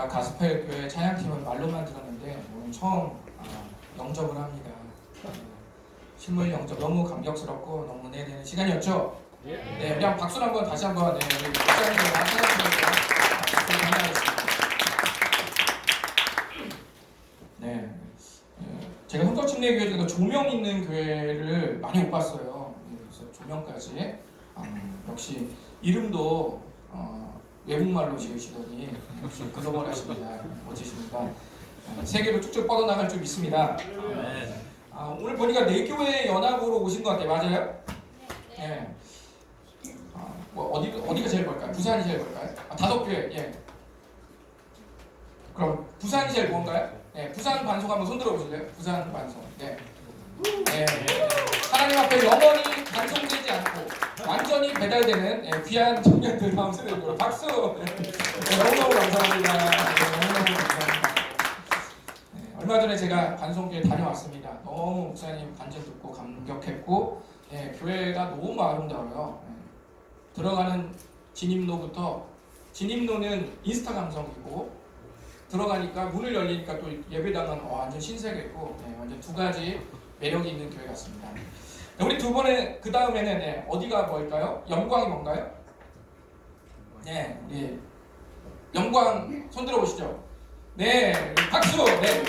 제가 가스펠 교회 찬양팀은 말로만 들었는데 오늘 처음 영접을 합니다. 실물 영접 너무 감격스럽고 너무 은혜되는 시간이었죠? 네, 그냥 박수를 한번 다시 한번 우리 목사님과 찬양팀에서 감사하겠습니다. 네, 제가 흥덕침례교회 중에서 조명 있는 교회를 많이 못 봤어요. 그래서 조명까지 역시 이름도 외국말로 지으시더니 역시 글로벌하십니다. 멋지십니다. 세계로 쭉쭉 뻗어나갈 줄 믿습니다. 오늘 보니까 네 교회 연합으로 오신 것 같아요. 맞아요? 네. 뭐 어디가 제일 멀까요? 부산이 제일 멀까요? 5교회. 예. 그럼 부산이 제일 뭔가요? 네. 부산 반송 한번 손 들어보실래요? 부산 반송. 네. 네. 하나님 앞에 영원히 반송되지 않고 완전히 배달되는 귀한 청년들 마음속에 들고 박수. 네, 너무너무 감사합니다. 너무너무 감사합니다. 네, 얼마 전에 제가 반송교회 다녀왔습니다. 너무 목사님 간증 듣고 감격했고 교회가 너무 아름다워요. 들어가는 진입로부터 진입로는 인스타 감성이고 들어가니까 문을 열리니까 또 예배당은 완전 신세계고 완전 두 가지 매력이 있는 교회 같습니다. 우리 두 번에 그 다음에는 어디가 뭘까요? 영광이 뭔가요? 네, 우리 영광 손 들어보시죠. 네, 박수. 네.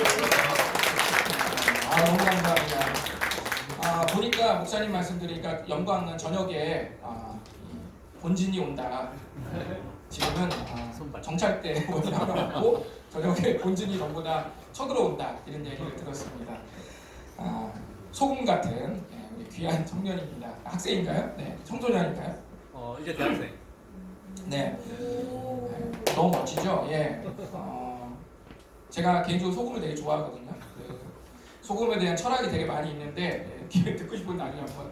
너무 감사합니다. 보니까 목사님 말씀 드리니까 영광은 저녁에 본진이 온다. 지금은 정찰 때 하고 저녁에 본진이 전부 다 쳐들어온다 이런 얘기를 들었습니다. 소금 같은 우리 귀한 청년입니다. 학생인가요? 네, 청소년인가요? 이제 대학생. 네, 너무 멋지죠. 예. 제가 개인적으로 소금을 되게 좋아하거든요. 소금에 대한 철학이 되게 많이 있는데 듣고 싶은 나중에 한번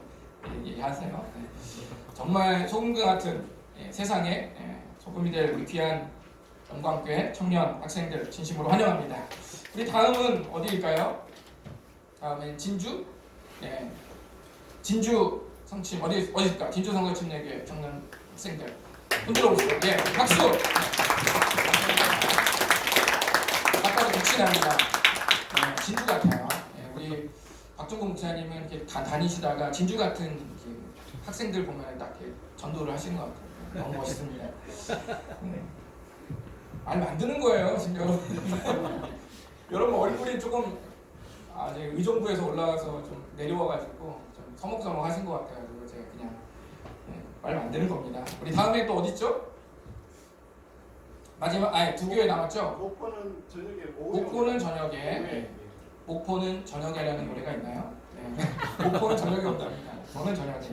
얘기하세요. 네. 정말 소금과 같은 세상에 소금이 될 우리 귀한 영광교회 청년 학생들 진심으로 환영합니다. 우리 다음은 어디일까요? 다음엔 진주? 네. 진주 성침 어디일까? 진주 성침례교회 청년 학생들 손 들어보시죠. 예, 박수. 아까도 같이 납니다. 진주 같아요. 우리 박종국 목사님은 이렇게 다니시다가 진주 같은 학생들 보면 딱 이렇게 전도를 하시는 것 같아요. 너무 멋있습니다. 말 만드는 거예요, 지금. 여러분 얼굴이 조금 의정부에서 올라와서 좀 내려와가지고 좀 서먹서먹하신 것 같아요. 그리고 제가 그냥 말 만드는 겁니다. 우리 다음에 또 어디 있죠? 마지막 두 교회 남았죠? 목포는 저녁에. 목포는 저녁에. 목포는 저녁에라는 노래가 있나요? 네. 목포는 저녁에 온답니다. 저는 저녁에.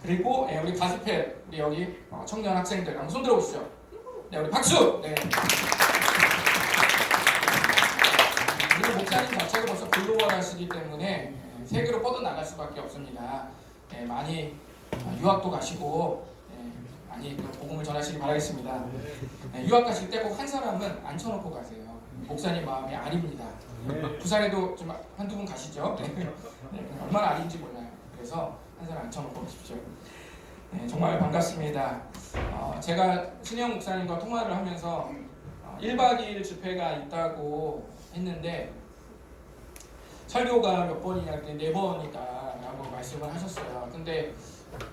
그리고 우리 가스펠 우리 여기 청년 학생들 한번 손 들어보시죠. 네, 우리 박수. 네. 우리 목사님 자체가 벌써 글로벌하시기 때문에 세계로 뻗어 나갈 수밖에 없습니다. 많이 유학도 가시고 많이 복음을 전하시기 바라겠습니다. 유학 가실 때 꼭 한 사람은 앉혀놓고 가세요. 목사님 마음이 아닙니다. 부산에도 좀 한두 분 가시죠? 얼마나 아닌지 몰라요. 그래서 한 사람 앉혀놓고 오십시오. 정말 반갑습니다. 제가 신영 목사님과 통화를 하면서 1박 2일 집회가 있다고 했는데 설교가 몇 번이냐 그랬더니 4번이다 라고 말씀을 하셨어요. 근데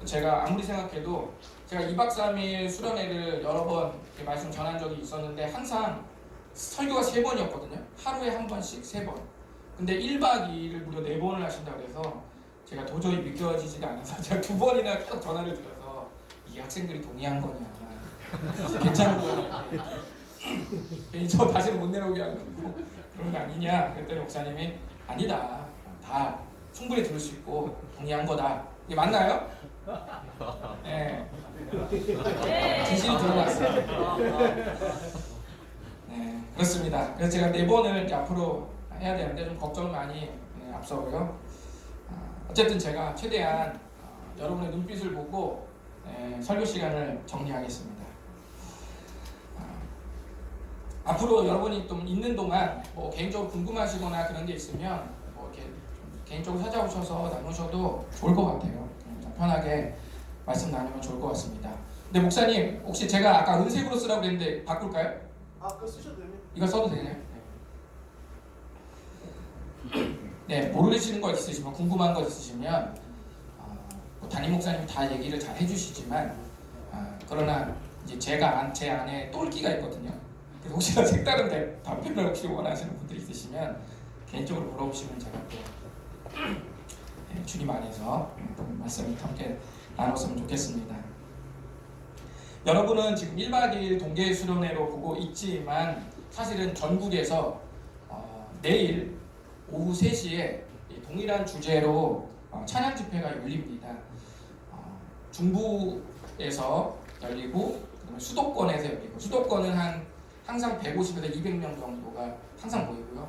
제가 아무리 생각해도 제가 2박 3일 수련회를 여러 번 말씀 전한 적이 있었는데 항상 설교가 3번이었거든요. 하루에 한 번씩 3번. 근데 1박 2일을 무려 4번을 하신다고 해서 제가 도저히 믿겨지지가 않아서 제가 2번이나 계속 전화를 드려서 이게 학생들이 동의한 거냐 괜찮은 거냐 저 다시는 못 내려오게 하려고 그런 거 아니냐 그랬더니 목사님이 아니다 다 충분히 들을 수 있고 동의한 거다. 이게 맞나요? 네. 진실이 드러났어요. 네, 그렇습니다. 그래서 제가 4번을 이제 앞으로 해야 되는데 좀 걱정을 많이 앞서고요. 어쨌든 제가 최대한 여러분의 눈빛을 보고 설교 시간을 정리하겠습니다. 앞으로 여러분이 좀 있는 동안 뭐 개인적으로 궁금하시거나 그런 게 있으면 뭐 이렇게 개인적으로 찾아오셔서 나누셔도 좋을 것 같아요. 편하게 말씀 나누면 좋을 것 같습니다. 근데 목사님 혹시 제가 아까 은색으로 쓰라고 그랬는데 바꿀까요? 그거 쓰셔도 됩니다. 이거 써도 되나요? 네, 모르시는 거 있으시면 궁금한 거 있으시면 뭐 담임 목사님 다 얘기를 잘 해주시지만 그러나 이제 제가 제 안에 똘끼가 있거든요. 그래서 혹시나 색다른 답변을 혹시 원하시는 분들이 있으시면 개인적으로 물어보시면 제가 또 주님 안에서 말씀을 함께 나눴으면 좋겠습니다. 여러분은 지금 1박 2일 동계 수련회로 보고 있지만 사실은 전국에서 내일 오후 3시에 동일한 주제로 찬양 집회가 열립니다. 중부에서 열리고 수도권에서 열리고, 수도권은 항상 150에서 200명 정도가 항상 모이고요.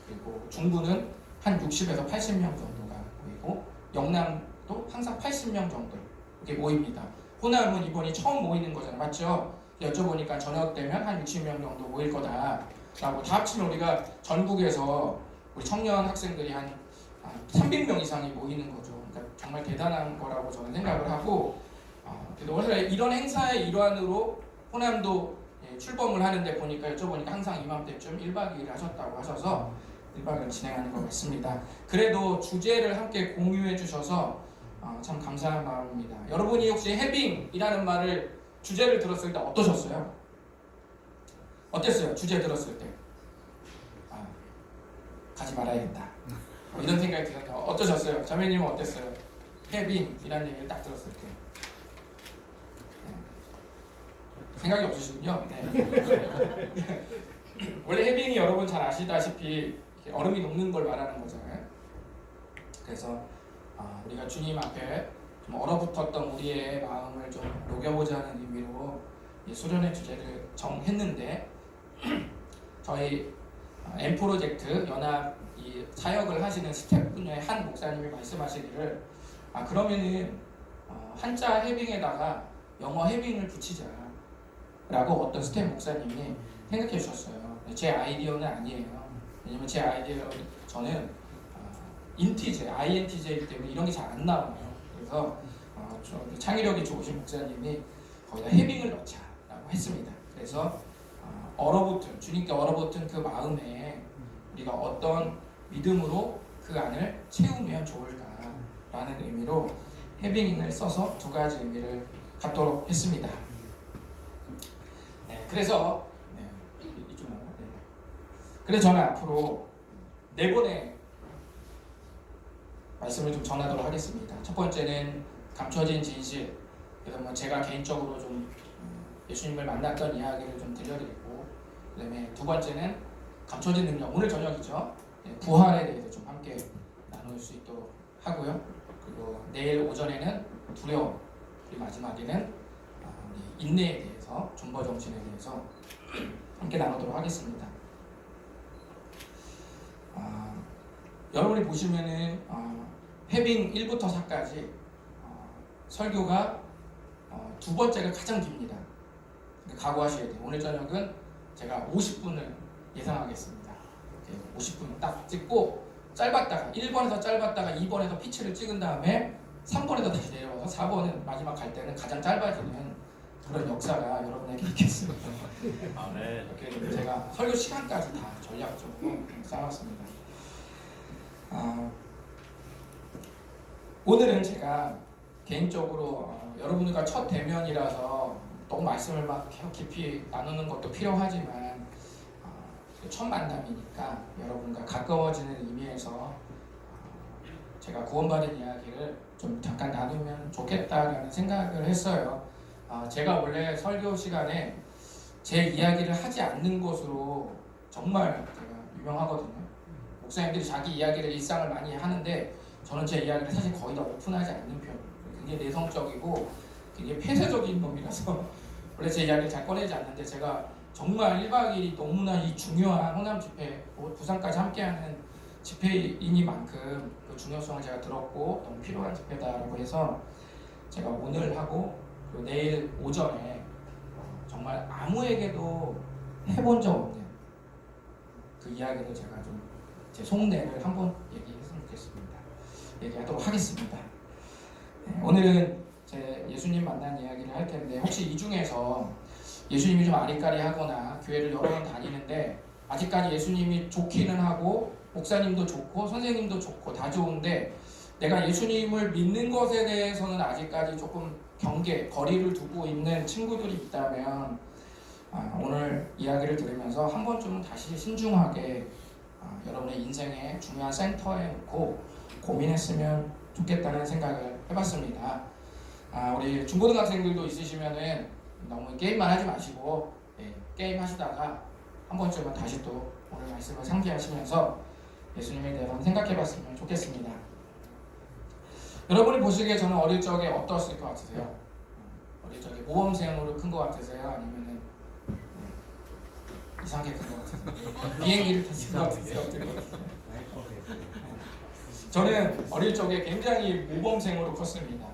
그리고 중부는 한 60에서 80명 정도가 모이고, 영남도 항상 80명 정도 이렇게 모입니다. 호남은 이번이 처음 모이는 거잖아요. 맞죠? 여쭤보니까 저녁 되면 한 60명 정도 모일 거다 라고. 다 합치면 우리가 전국에서 우리 청년 학생들이 한 300명 이상이 모이는 거죠. 그러니까 정말 대단한 거라고 저는 생각을 하고, 그래도 원래 이런 행사의 일환으로 호남도 출범을 하는데 보니까 여쭤보니까 항상 이맘때쯤 1박 2일 하셨다고 하셔서 1박 2일 진행하는 것 같습니다. 그래도 주제를 함께 공유해 주셔서 참 감사한 마음입니다. 여러분이 혹시 해빙이라는 말을 주제를 들었을 때 어떠셨어요? 어땠어요? 주제 들었을 때 가지 말아야겠다 이런 생각이 들었나요? 어떠셨어요? 자매님은 어땠어요? 해빙이라는 얘기를 딱 들었을 때 생각이 없으시군요. 네. 원래 해빙이 여러분 잘 아시다시피 얼음이 녹는 걸 말하는 거잖아요. 그래서 우리가 주님 앞에 좀 얼어붙었던 우리의 마음을 좀 녹여보자는 의미로 수련의 주제를 정했는데, 저희 M프로젝트 연합 이 사역을 하시는 스텝 분야의 한 목사님이 말씀하시기를 그러면은 한자 해빙에다가 영어 해빙을 붙이자 라고 어떤 스텝 목사님이 생각해 주셨어요. 제 아이디어는 아니에요. 왜냐면 제 아이디어 저는 인티제, INTJ이기 때문에 이런 게 잘 안 나와요. 그래서 창의력이 좋으신 목사님이 거기다 해빙을 넣자라고 했습니다. 그래서 얼어붙은, 주님께 얼어붙은 그 마음에 우리가 어떤 믿음으로 그 안을 채우면 좋을까라는 의미로 해빙을 써서 두 가지 의미를 갖도록 했습니다. 네, 그래서 그래서 저는 앞으로 4번의 말씀을 좀 전하도록 하겠습니다. 첫 번째는 감춰진 진실, 그래서 제가 개인적으로 좀 예수님을 만났던 이야기를 좀 들려드리고, 그다음에 두 번째는 감춰진 능력, 오늘 저녁이죠. 부활에 대해서 좀 함께 나눌 수 있도록 하고요. 그리고 내일 오전에는 두려움, 그리고 마지막에는 인내에 대해서, 존버 정신에 대해서 함께 나누도록 하겠습니다. 여러분이 보시면은 해빙 1부터 4까지 설교가 두 번째가 가장 깁니다. 각오하셔야 돼요. 오늘 저녁은 제가 50분을 예상하겠습니다. 50분 딱 찍고, 짧았다가 1번에서 짧았다가 2번에서 피치를 찍은 다음에 3번에서 다시 내려와서 4번은 마지막 갈 때는 가장 짧아지는 그런 역사가 여러분에게 있겠습니다. 네. 이렇게 제가 설교 시간까지 다 전략적으로 쌓았습니다. 오늘은 제가 개인적으로 여러분과 첫 대면이라서 너무 말씀을 막 깊이 나누는 것도 필요하지만 첫 만남이니까 여러분과 가까워지는 의미에서 제가 구원받은 이야기를 좀 잠깐 나누면 좋겠다라는 생각을 했어요. 제가 원래 설교 시간에 제 이야기를 하지 않는 것으로 정말 제가 유명하거든요. 목사님들이 자기 이야기를 일상을 많이 하는데 저는 제 이야기를 사실 거의 다 오픈하지 않는 편이에요. 굉장히 내성적이고 굉장히 폐쇄적인 놈이라서 원래 제 이야기를 잘 꺼내지 않는데, 제가 정말 1박 2일이 너무나 이 중요한 호남 집회, 부산까지 함께하는 집회이니만큼 그 중요성을 제가 들었고 너무 필요한 집회다라고 해서 제가 오늘 하고 그리고 내일 오전에 정말 아무에게도 해본 적 없는 그 이야기를 제가 좀 제 속내를 한번 얘기했으면 좋겠습니다. 얘기하도록 하겠습니다. 네, 오늘은 제 예수님 만난 이야기를 할 텐데, 혹시 이 중에서 예수님이 좀 아리까리하거나 교회를 여러 번 다니는데 아직까지 예수님이 좋기는 하고 목사님도 좋고 선생님도 좋고 다 좋은데 내가 예수님을 믿는 것에 대해서는 아직까지 조금 거리를 두고 있는 친구들이 있다면 오늘 이야기를 들으면서 한 번쯤은 다시 신중하게 여러분의 인생의 중요한 센터에 놓고 고민했으면 좋겠다는 생각을 해봤습니다. 우리 중고등학생들도 있으시면은 너무 게임만 하지 마시고 게임 하시다가 한 번쯤은 다시 또 오늘 말씀을 상기하시면서 예수님에 대해서 생각해봤으면 좋겠습니다. 여러분이 보시기에 저는 어릴 적에 어떠실 것 같으세요? 어릴 적에 모범생으로 큰 것 같으세요? 아니면은 이상하게 큰 것 같으세요? 비행기를 탔을 것 같으세요? 어떨 것 같으세요? 저는 어릴 적에 굉장히 모범생으로 컸습니다.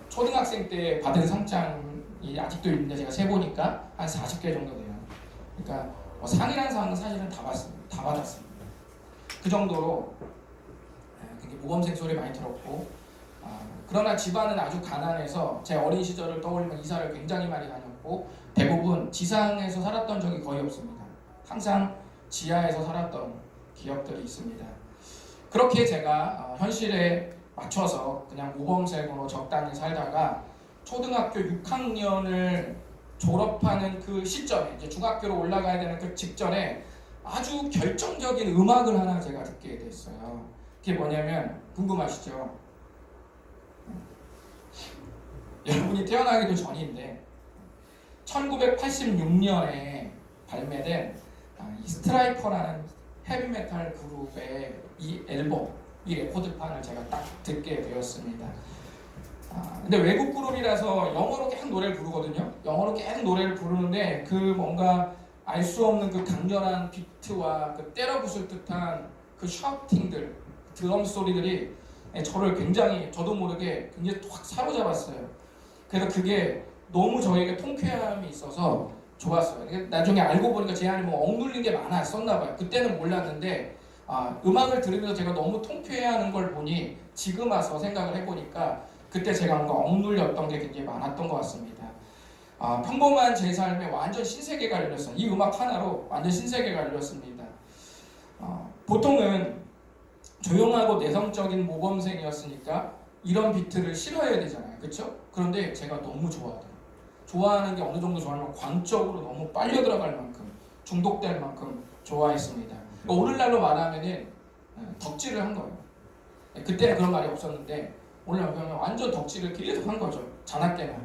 초등학생 때 받은 상장이 아직도 있는데 제가 세보니까 한 40개 정도 돼요. 그러니까 상이라는 상은 사실은 다 받았습니다. 그 정도로 굉장히 모범생 소리 많이 들었고 그러나 집안은 아주 가난해서 제 어린 시절을 떠올리면 이사를 굉장히 많이 다녔고 대부분 지상에서 살았던 적이 거의 없습니다. 항상 지하에서 살았던 기억들이 있습니다. 그렇게 제가 현실에 맞춰서 그냥 모범생으로 적당히 살다가 초등학교 6학년을 졸업하는 그 시점에 이제 중학교로 올라가야 되는 그 직전에 아주 결정적인 음악을 하나 제가 듣게 됐어요. 그게 뭐냐면 궁금하시죠? 여러분이 태어나기도 전인데 1986년에 발매된 이 스트라이퍼라는 헤비메탈 그룹의 이 앨범, 이 레코드판을 제가 딱 듣게 되었습니다. 근데 외국 그룹이라서 영어로 계속 노래를 부르거든요. 영어로 계속 노래를 부르는데 그 뭔가 알 수 없는 그 강렬한 비트와 그 때려 부술 듯한 그 샤우팅들, 드럼 소리들이 저도 모르게 굉장히 확 사로잡았어요. 그래서 그게 너무 저에게 통쾌함이 있어서 좋았어요. 나중에 알고 보니까 제 안에 뭐 억눌린 게 많았었나 봐요. 그때는 몰랐는데 음악을 들으면서 제가 너무 통쾌해하는 걸 보니 지금 와서 생각을 해보니까 그때 제가 뭔가 억눌렸던 게 굉장히 많았던 것 같습니다. 평범한 제 삶에 완전 신세계가 열렸어요. 이 음악 하나로 완전 신세계가 열렸습니다. 보통은 조용하고 내성적인 모범생이었으니까 이런 비트를 싫어해야 되잖아요. 그렇죠? 그런데 제가 너무 좋아하더라고요. 좋아하는 게 어느 정도 좋아하면 광적으로 너무 빨려 들어갈 만큼 중독될 만큼 좋아했습니다. 오늘날로 말하면은 덕질을 한 거예요. 그때는 그런 말이 없었는데 오늘날 보면 완전 덕질을 계속 한 거죠. 자나깨나.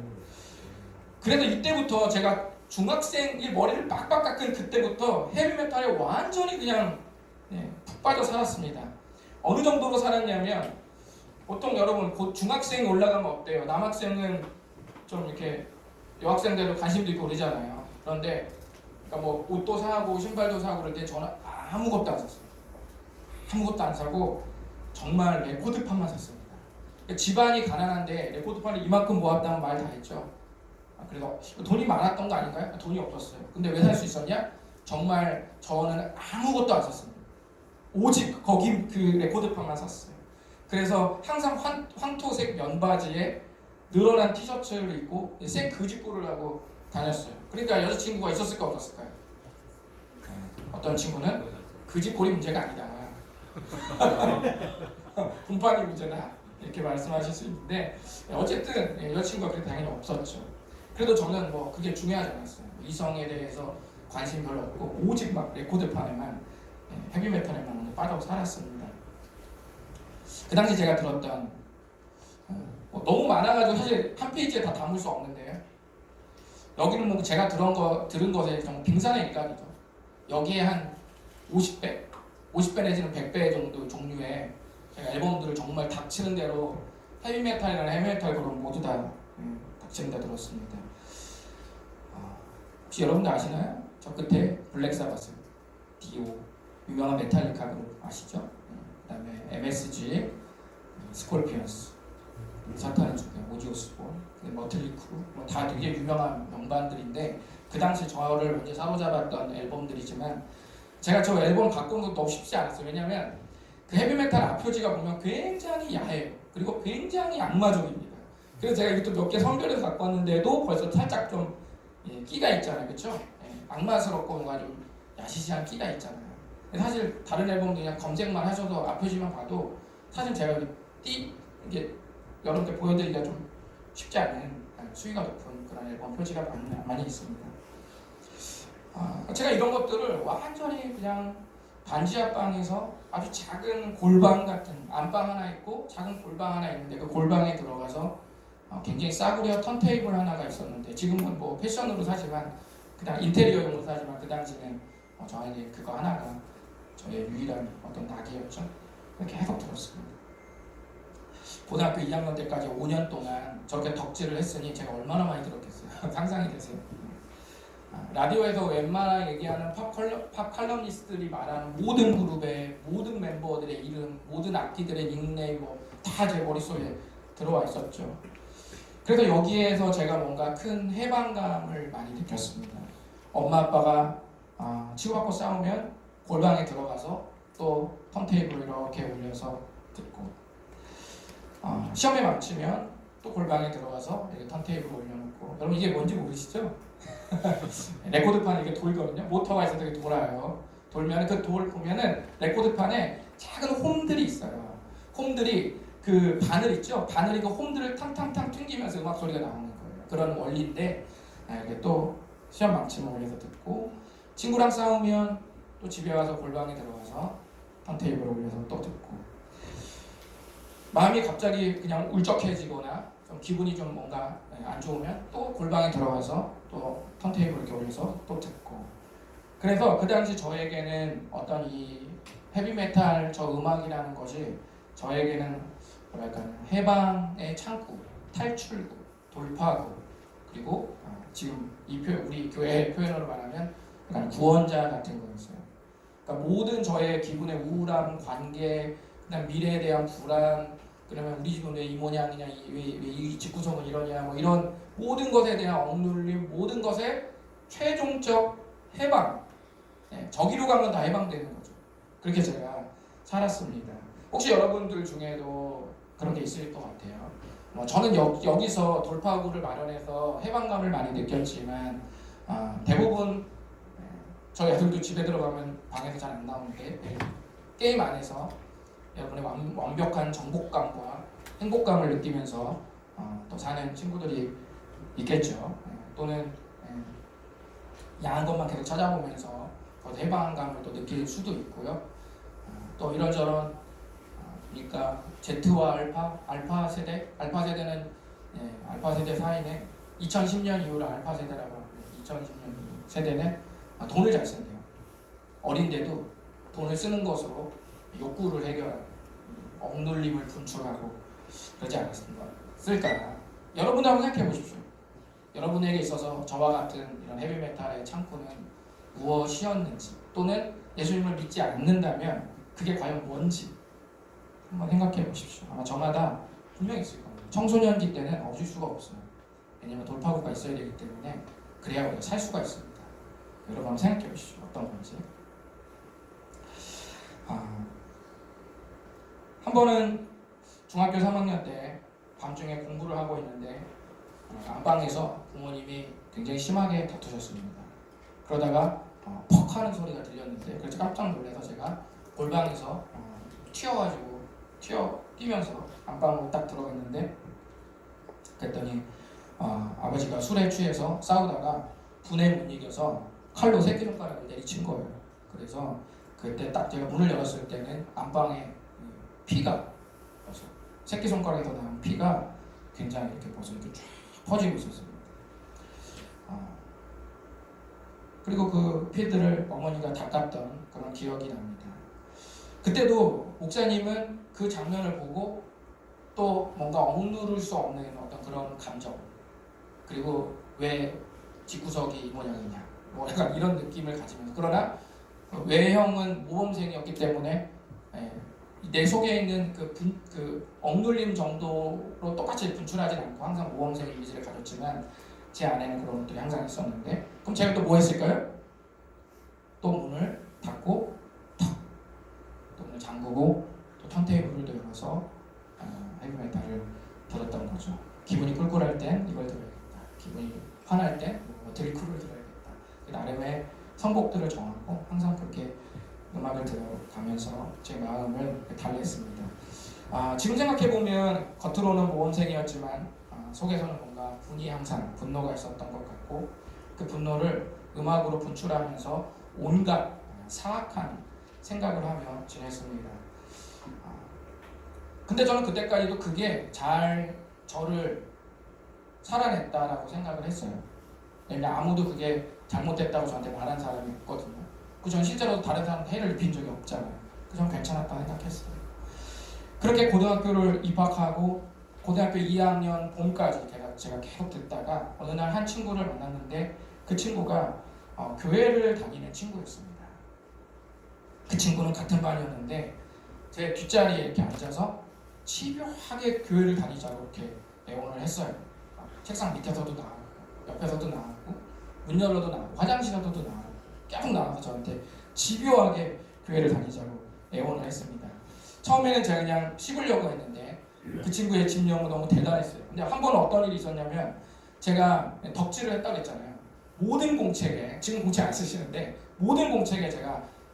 그래서 이때부터 제가 중학생 머리를 빡빡 깎은 그때부터 헤비메탈에 완전히 그냥 푹 빠져 살았습니다. 어느 정도로 살았냐면 보통 여러분 곧 중학생 올라가면 어때요? 남학생은 좀 이렇게 여학생들도 관심도 있고 그러잖아요. 그런데 그러니까 뭐 옷도 사고 신발도 사고 그럴 때 저는 아무것도 안 샀어요. 아무것도 안 사고 정말 레코드판만 샀습니다. 그러니까 집안이 가난한데 레코드판을 이만큼 모았다는 말 다 했죠. 그래서 돈이 많았던 거 아닌가요? 돈이 없었어요. 근데 왜 살 수 있었냐? 정말 저는 아무것도 안 샀습니다. 오직 거기 그 레코드판만 샀어요. 그래서 항상 황토색 면바지에 늘어난 티셔츠를 입고 생 그지꾸를 하고 다녔어요. 그러니까 여자친구가 있었을까 없었을까요? 어떤 친구는 그지꼴이 문제가 아니다. 분판이 문제다. 이렇게 말씀하실 수 있는데 어쨌든 여자친구가 그게 당연히 없었죠. 그래도 저는 뭐 그게 중요하지 않았어요. 이성에 대해서 관심이 별로 없고 오직 막 레코드판에만 헤비메탈에만 빠져 살았습니다. 그 당시 제가 들었던 너무 많아가지고 사실 한 페이지에 다 담을 수 없는데요. 여기는 뭐 제가 들은 것의 정말 빙산의 일각이죠. 여기에 한 50배 내지는 100배 정도 종류의 제가 앨범들을 정말 닥치는 대로 헤비메탈이나 헤비메탈 그룹 모두 다 닥치는 데 들었습니다. 혹시 여러분들 아시나요? 저 끝에 블랙 사바스, 디오, 유명한 메탈리카 그룹 아시죠? 그 다음에 MSG, 스콜피언스, 사탄의 주변, 오지 오스본, 머틀리 크루 뭐 다 되게 유명한 명반들인데 그 당시 저를 먼저 사로잡았던 앨범들이지만 제가 저 앨범 갖고 온 것도 너무 쉽지 않았어요. 왜냐하면 그 헤비메탈 앞표지가 보면 굉장히 야해요. 그리고 굉장히 악마적입니다. 그래서 제가 이것도 몇 개 선별해서 갖고 왔는데도 벌써 살짝 좀 끼가 있잖아요, 그렇죠? 악마스럽고 뭔가 좀 야시시한 끼가 있잖아요. 사실 다른 앨범도 그냥 검색만 하셔도 앞표지만 봐도 사실 제가 이게 여러분께 보여드리기가 좀 쉽지 않은 수위가 높은 그런 앨범 표지가 많이 있습니다. 제가 이런 것들을 완전히 그냥 반지 앞방에서 아주 작은 골방 같은 안방 하나 있고 작은 골방 하나 있는데 그 골방에 들어가서 굉장히 싸구려 턴테이블 하나가 있었는데 지금은 뭐 패션으로 사지만 그냥 인테리어용으로 사지만 그 당시는 저에게 그거 하나가 저의 유일한 어떤 낙이었죠. 그렇게 계속 들었습니다. 고등학교 2학년 때까지 5년 동안 저렇게 덕질을 했으니 제가 얼마나 많이 들었겠어요. 상상이 되세요. 라디오에서 웬만하게 얘기하는 팝 칼럼니스트들이 말하는 모든 그룹의 모든 멤버들의 이름, 모든 악기들의 닉네임 다 제 머릿속에 들어와 있었죠. 그래서 여기에서 제가 뭔가 큰 해방감을 많이 느꼈습니다. 엄마 아빠가 치고받고 싸우면 골방에 들어가서 또 턴테이블 이렇게 올려서 듣고 시험에 맞추면 또 골방에 들어가서 이렇게 턴테이블 올려놓고 여러분 이게 뭔지 모르시죠? 레코드판에 이게 돌거든요. 모터가 있어서 이렇게 돌아요. 돌면 그 돌 보면은 레코드판에 작은 홈들이 있어요. 홈들이 그 바늘 있죠? 바늘이 그 홈들을 탕탕탕 튕기면서 음악 소리가 나오는 거예요. 그런 원리인데 이게 또 시험 망치면 올려서 듣고 친구랑 싸우면 또 집에 와서 골방에 들어가서 턴테이블을 올려서 또 듣고 마음이 갑자기 그냥 울적해지거나 좀 기분이 좀 뭔가 안 좋으면 또 골방에 들어가서 또 턴테이블 이렇게 올려서 또 듣고 그래서 그 당시 저에게는 어떤 이 헤비메탈 저 음악이라는 것이 저에게는 뭐랄까 해방의 창구, 탈출구, 돌파구 그리고 지금 우리 교회 표현으로 말하면 약간 구원자 같은 거였어요. 그러니까 모든 저의 기분의 우울함, 관계, 그다음 미래에 대한 불안, 그러면 우리 집은 왜 이 모양이냐, 왜 이 집구석은 이러냐, 뭐 이런 모든 것에 대한 억눌림, 모든 것의 최종적 해방, 저기로 가면 다 해방되는 거죠. 그렇게 제가 살았습니다. 혹시 여러분들 중에도 그런 게 있을 것 같아요. 저는 여기서 돌파구를 마련해서 해방감을 많이 느꼈지만 대부분 저희 애들도 집에 들어가면 방에서 잘 안 나오는데 게임 안에서 여러분의 완벽한 정복감과 행복감을 느끼면서 또 사는 친구들이 있겠죠. 또는 야한 것만 계속 찾아보면서 더 해방감을 또 느낄 수도 있고요. 또 이런저런 그러니까 Z와 알파 세대는 알파 세대 사이에 2010년 이후로 알파 세대라고 합니다. 2010년 세대는 돈을 잘 쓴대요. 어린데도 돈을 쓰는 것으로 욕구를 해결하고 억눌림을 분출하고 그러지 않았을까. 여러분도 한번 생각해 보십시오. 여러분에게 있어서 저와 같은 이런 헤비메탈의 창구는 무엇이었는지 또는 예수님을 믿지 않는다면 그게 과연 뭔지 한번 생각해 보십시오. 아마 저마다 분명히 있을 겁니다. 청소년기 때는 없을 수가 없어요. 왜냐하면 돌파구가 있어야 되기 때문에 그래야 우리가 살 수가 있습니다. 여러분 한번 생각해 보십시오. 어떤 건지. 한 번은 중학교 3학년 때 밤중에 공부를 하고 있는데 안방에서 부모님이 굉장히 심하게 다투셨습니다. 그러다가 퍽 하는 소리가 들렸는데 그래서 깜짝 놀라서 제가 골방에서 뛰면서 안방으로 딱 들어갔는데 그랬더니 아버지가 술에 취해서 싸우다가 분에 못 이겨서 칼로 새끼손가락을 내리친 거예요. 그래서 그때 딱 제가 문을 열었을 때는 안방에 피가 새끼손가락에서 나온 피가 굉장히 이렇게 벌써 이렇게 쫙 퍼지고 있었습니다. 그리고 그 피들을 어머니가 닦았던 그런 기억이 납니다. 그때도 목사님은 그 장면을 보고 또 뭔가 억누를 수 없는 어떤 그런 감정 그리고 왜 집구석이 이 모양이냐 뭐 약간 이런 느낌을 가지면서 그러나 외형은 모범생이었기 때문에 내 속에 있는 그 억눌림 정도로 똑같이 분출하지 않고 항상 모범생 이미지를 가졌지만 제 안에는 그런 것들이 항상 있었는데 그럼 제가 또 뭐 했을까요? 또 문을 닫고 또 문을 잠그고 또 턴테이블을 열어서 헤비메탈을 들었던 거죠. 기분이 찬양들을 정하고 항상 그렇게 음악을 들어가면서 제 마음을 달랬습니다. 지금 생각해보면 겉으로는 모범생이었지만 속에서는 뭔가 항상 분노가 있었던 것 같고 그 분노를 음악으로 분출하면서 온갖 사악한 생각을 하며 지냈습니다. 근데 저는 그때까지도 그게 잘 저를 살아냈다라고 생각을 했어요. 왜냐면 아무도 그게 잘못됐다고 저한테 말한 사람이 없거든요. 전 실제로 다른 사람한테 해를 입힌 적이 없잖아요. 전 괜찮았다고 생각했어요. 그렇게 고등학교를 입학하고 고등학교 2학년 봄까지 제가 계속 듣다가 어느 날 한 친구를 만났는데 그 친구가 교회를 다니는 친구였습니다. 그 친구는 같은 반이었는데 제 뒷자리에 이렇게 앉아서 집요하게 교회를 다니자고 이렇게 애원을 했어요. 책상 밑에서도 나오고 옆에서도 나오고 문 열어도 나오고 화장실에서도 나오고 계속 나와서 저한테 집요하게 교회를 다니자고 애원을 했습니다. 처음에는 제가 그냥 씹으려고 했는데 그 친구의 집념은 너무 대단했어요. 근데 한 번은 어떤 일이 있었냐면 제가 덕질을 했다고 했잖아요. 모든 공책에, 지금 공책 안 쓰시는데 모든 공책에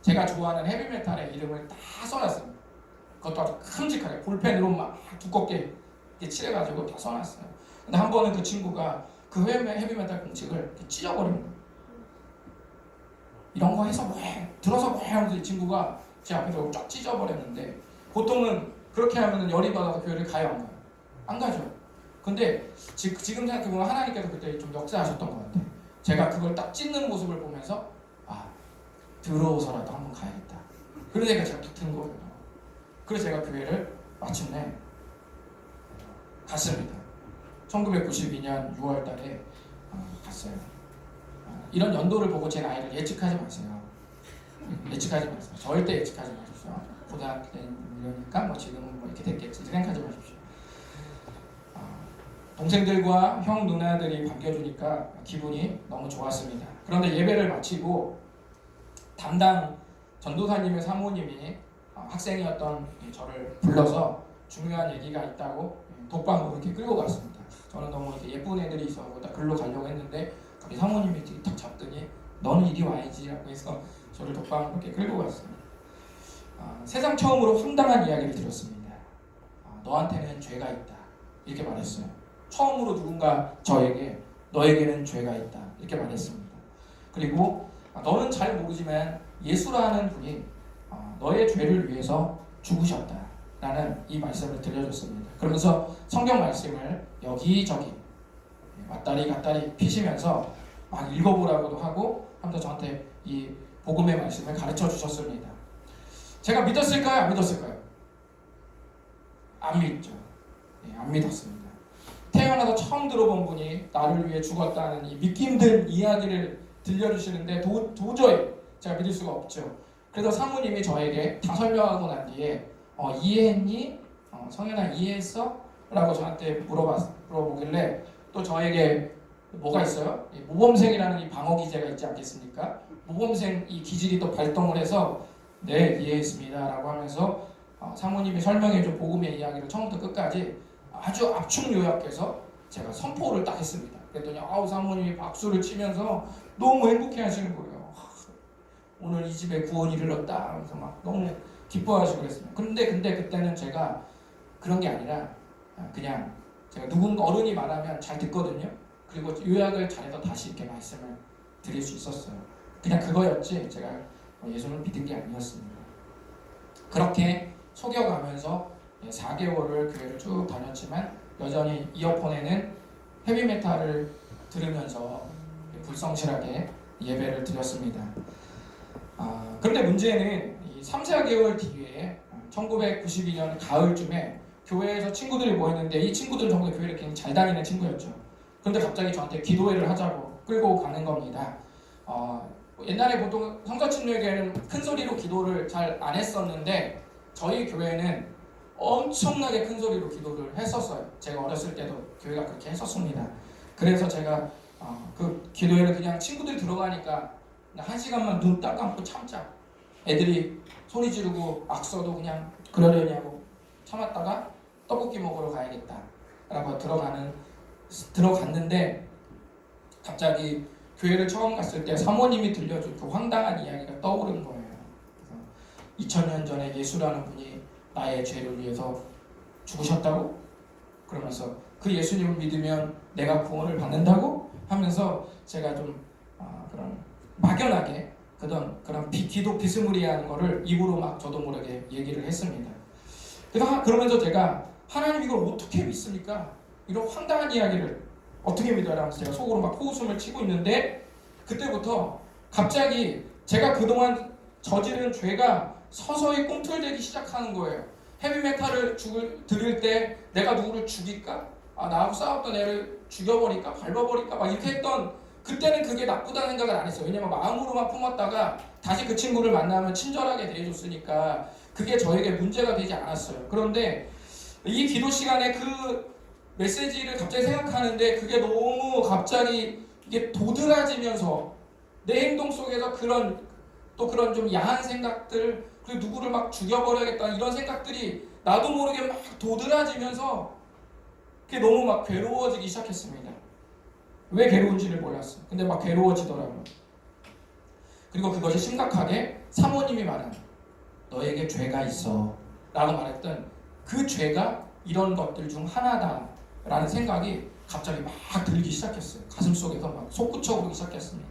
제가 좋아하는 헤비메탈의 이름을 다 써놨습니다. 그것도 아주 큼직하게 볼펜으로 막 두껍게 칠해가지고 다 써놨어요. 근데 한 번은 그 친구가 그 헤비메탈 공책을 찢어버린 거예요. 이런 거 해서 뭐해? 들어서 뭐해? 하면서 이 친구가 제 앞에서 쫙 찢어버렸는데 보통은 그렇게 하면 열이 받아서 교회를 가요, 안 가요? 안 가죠. 근데 지금 생각해보면 하나님께서 그때 좀 역사하셨던 것 같아요. 제가 그걸 딱 찢는 모습을 보면서 들어오서라도 한번 가야겠다. 그러니까 제가 툭 튼 거예요. 그래서 제가 교회를 마침내 갔습니다. 1992년 6월 달에 갔어요. 이런 연도를 보고 제 나이를 예측하지 마세요. 예측하지 마세요. 절대 예측하지 마십시오. 고등학교 때니까 뭐 지금은 뭐 이렇게 됐겠지 생각하지 마십시오. 동생들과 형 누나들이 반겨주니까 기분이 너무 좋았습니다. 그런데 예배를 마치고 담당 전도사님의 사모님이 학생이었던 저를 불러서 중요한 얘기가 있다고 독방으로 이렇게 끌고 갔습니다. 저는 너무 이렇게 예쁜 애들이 있어서 글로 가려고 했는데 갑자기 사모님이 탁 잡더니 너는 이리 와야지 라고 해서 저를 독방으로 이렇게 끌고 갔습니다. 세상 처음으로 황당한 이야기를 들었습니다. 너한테는 죄가 있다 이렇게 말했어요. 처음으로 누군가 저에게 너에게는 죄가 있다 이렇게 말했습니다. 그리고 너는 잘 모르지만 예수라는 분이 너의 죄를 위해서 죽으셨다라는 이 말씀을 들려줬습니다. 그러면서 성경 말씀을 여기저기 왔다리 갔다리 피시면서 막 읽어보라고도 하고 하면서 저한테 이 복음의 말씀을 가르쳐 주셨습니다. 제가 믿었을까요? 안 믿었을까요? 안 믿죠. 안 믿었습니다. 태어나서 처음 들어본 분이 나를 위해 죽었다는 이 믿기 힘든 이야기를 들려주시는데 도저히 제가 믿을 수가 없죠. 그래서 사모님이 저에게 다 설명하고 난 뒤에 이해했니? 성현아 이해했어? 라고 저한테 물어보길래 또 저에게 뭐가 있어요? 모범생이라는 이 방어 기제가 있지 않겠습니까? 모범생 이 기질이 또 발동을 해서 네 이해했습니다 라고 하면서 사모님이 설명해준 복음의 이야기를 처음부터 끝까지 아주 압축 요약해서 제가 선포를 딱 했습니다. 그랬더니 사모님이 박수를 치면서 너무 행복해 하시는 거예요. 오늘 이 집에 구원이 이르렀다 하면서 막 너무 기뻐하시고 그랬어요. 근데 그때는 제가 그런 게 아니라 그냥 제가 누군가 어른이 말하면 잘 듣거든요. 그리고 요약을 잘해서 다시 이렇게 말씀을 드릴 수 있었어요. 그냥 그거였지 제가 예수를 믿은 게 아니었습니다. 그렇게 속여가면서 4개월을 교회를 쭉 다녔지만 여전히 이어폰에는 헤비메탈을 들으면서 불성실하게 예배를 드렸습니다. 그런데 문제는 이 3, 4개월 뒤에 1992년 가을쯤에 교회에서 친구들이 모였는데 이 친구들은 전부 교회를 굉장히 잘 다니는 친구였죠. 그런데 갑자기 저한테 기도회를 하자고 끌고 가는 겁니다. 옛날에 보통 성서친례교회는 큰 소리로 기도를 잘 안 했었는데 저희 교회는 엄청나게 큰 소리로 기도를 했었어요. 제가 어렸을 때도 교회가 그렇게 했었습니다. 그래서 제가 그 기도회를 그냥 친구들이 들어가니까 1시간만 눈 딱 감고 참자. 애들이 소리 지르고 악서도 그냥 그러려냐고 참았다가 떡볶이 먹으러 가야겠다 라고 들어갔는데 갑자기 교회를 처음 갔을 때 사모님이 들려준 그 황당한 이야기가 떠오른 거예요. 그래서 2000년 전에 예수라는 분이 나의 죄를 위해서 죽으셨다고? 그러면서 그 예수님을 믿으면 내가 구원을 받는다고? 하면서 제가 좀 그런 막연하게 그런 기도 비스무리한 거를 입으로 막 저도 모르게 얘기를 했습니다. 그러면서 제가 하나님 이걸 어떻게 믿습니까? 이런 황당한 이야기를 어떻게 믿어요? 하면서 제가 속으로 막 호웃음을 치고 있는데 그때부터 갑자기 제가 그동안 저지른 죄가 서서히 꿈틀대기 시작하는 거예요. 헤비메탈을 들을 때 내가 누구를 죽일까? 나하고 싸웠던 애를 죽여버릴까? 밟아버릴까? 막 이렇게 했던 그때는 그게 나쁘다는 생각을 안 했어요. 왜냐면 마음으로만 품었다가 다시 그 친구를 만나면 친절하게 대해줬으니까 그게 저에게 문제가 되지 않았어요. 그런데 이 기도 시간에 그 메시지를 갑자기 생각하는데 그게 너무 갑자기 이게 도드라지면서 내 행동 속에서 그런 좀 야한 생각들, 그리고 누구를 막 죽여버려야겠다 이런 생각들이 나도 모르게 막 도드라지면서 그게 너무 막 괴로워지기 시작했습니다. 왜 괴로운지를 몰랐어요. 근데 막 괴로워지더라고요. 그리고 그것이 심각하게 사모님이 말한 너에게 죄가 있어 라고 말했던 그 죄가 이런 것들 중 하나다 라는 생각이 갑자기 막 들기 시작했어요. 가슴속에서 막 솟구쳐 오르기 시작했습니다.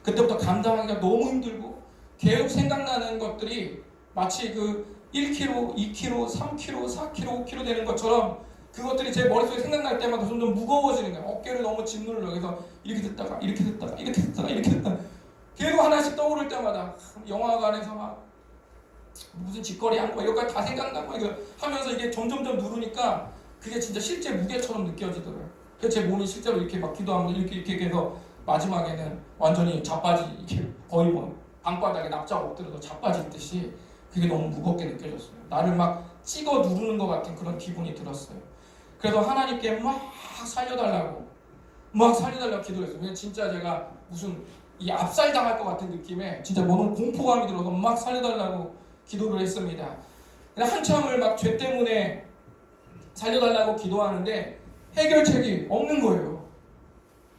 그때부터 감당하기가 너무 힘들고 계속 생각나는 것들이 마치 그 1kg, 2kg, 3kg, 4kg, 5kg 되는 것처럼 그것들이 제 머릿속에 생각날 때마다 점점 무거워지는 거예요. 어깨를 너무 짓눌러. 그래서 이렇게 됐다가 이렇게 됐다가 이렇게 됐다가 이렇게 됐다가 계속 하나씩 떠오를 때마다 영화관에서 막 무슨 짓거리 한 거 이것까지 다 생각나고 이거 하면서 이게 점점점 누르니까 그게 진짜 실제 무게처럼 느껴지더라고요. 그래서 제 몸이 실제로 이렇게 막 기도하면서 이렇게 해서 마지막에는 완전히 자빠지 이렇게 거의 뭐 방바닥에 납작 엎드려서 자빠지듯이 그게 너무 무겁게 느껴졌어요. 나를 막 찍어 누르는 것 같은 그런 기분이 들었어요. 그래서 하나님께 막 살려달라고 기도했어요. 진짜 제가 무슨 이 압살당할 것 같은 느낌에 진짜 너무 공포감이 들어서 막 살려달라고 기도를 했습니다. 한참을 막 죄 때문에 살려달라고 기도하는데 해결책이 없는 거예요.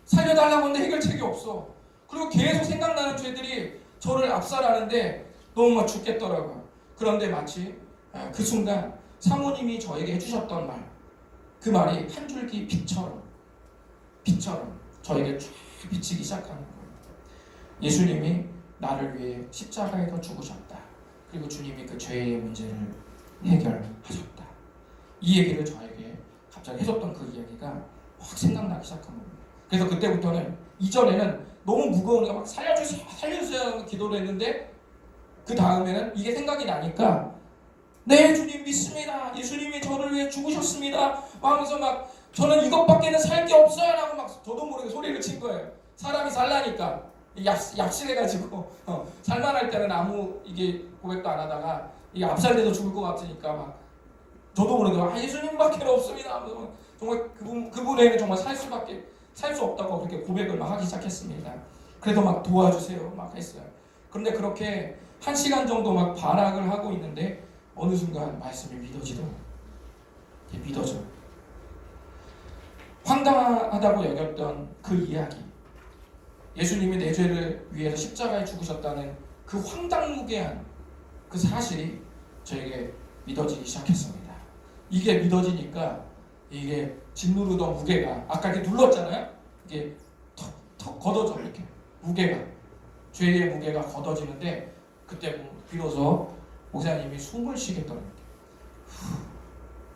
살려달라고 하는데 해결책이 없어. 그리고 계속 생각나는 죄들이 저를 압살하는데 너무 막 죽겠더라고요. 그런데 마치 그 순간 사모님이 저에게 해주셨던 말, 그 말이 한 줄기 빛처럼 저에게 쫙 비치기 시작하는 거예요. 예수님이 나를 위해 십자가에서 죽으셨다. 그리고 주님이 그 죄의 문제를 해결하셨다. 이 얘기를 저에게 갑자기 해줬던 그 이야기가 확 생각나기 시작한 겁니다. 그래서 그때부터는 이전에는 너무 무거우니까 막 살려주세요 기도를 했는데 그 다음에는 이게 생각이 나니까 네 주님 믿습니다. 예수님이 저를 위해 죽으셨습니다. 하면서 막 저는 이것밖에는 살 게 없어요 라고 막 저도 모르게 소리를 친 거예요. 사람이 살라니까 약실해가지고 살만할 때는 아무 이게 고백도 안 하다가 이게 압살돼서 죽을 것 같으니까 막 저도 모르게 예수님밖에 없습니다. 정말 그분에게는 정말 살 수 없다고 그렇게 고백을 막 하기 시작했습니다. 그래서 막 도와주세요 막 했어요. 그런데 그렇게 1시간 정도 막 발악을 하고 있는데 어느 순간 말씀이 믿어지더라고요. 믿어져. 황당하다고 여겼던 그 이야기, 예수님이 내 죄를 위해서 십자가에 죽으셨다는 그 황당무계한 그 사실이 저에게 믿어지기 시작했습니다. 이게 믿어지니까 이게 짓누르던 무게가 아까 이렇게 눌렀잖아요. 이게 턱 걷어져 이렇게 무게가 죄의 무게가 걷어지는데 그때 비로소 목사님이 숨을 쉬겠더라고요.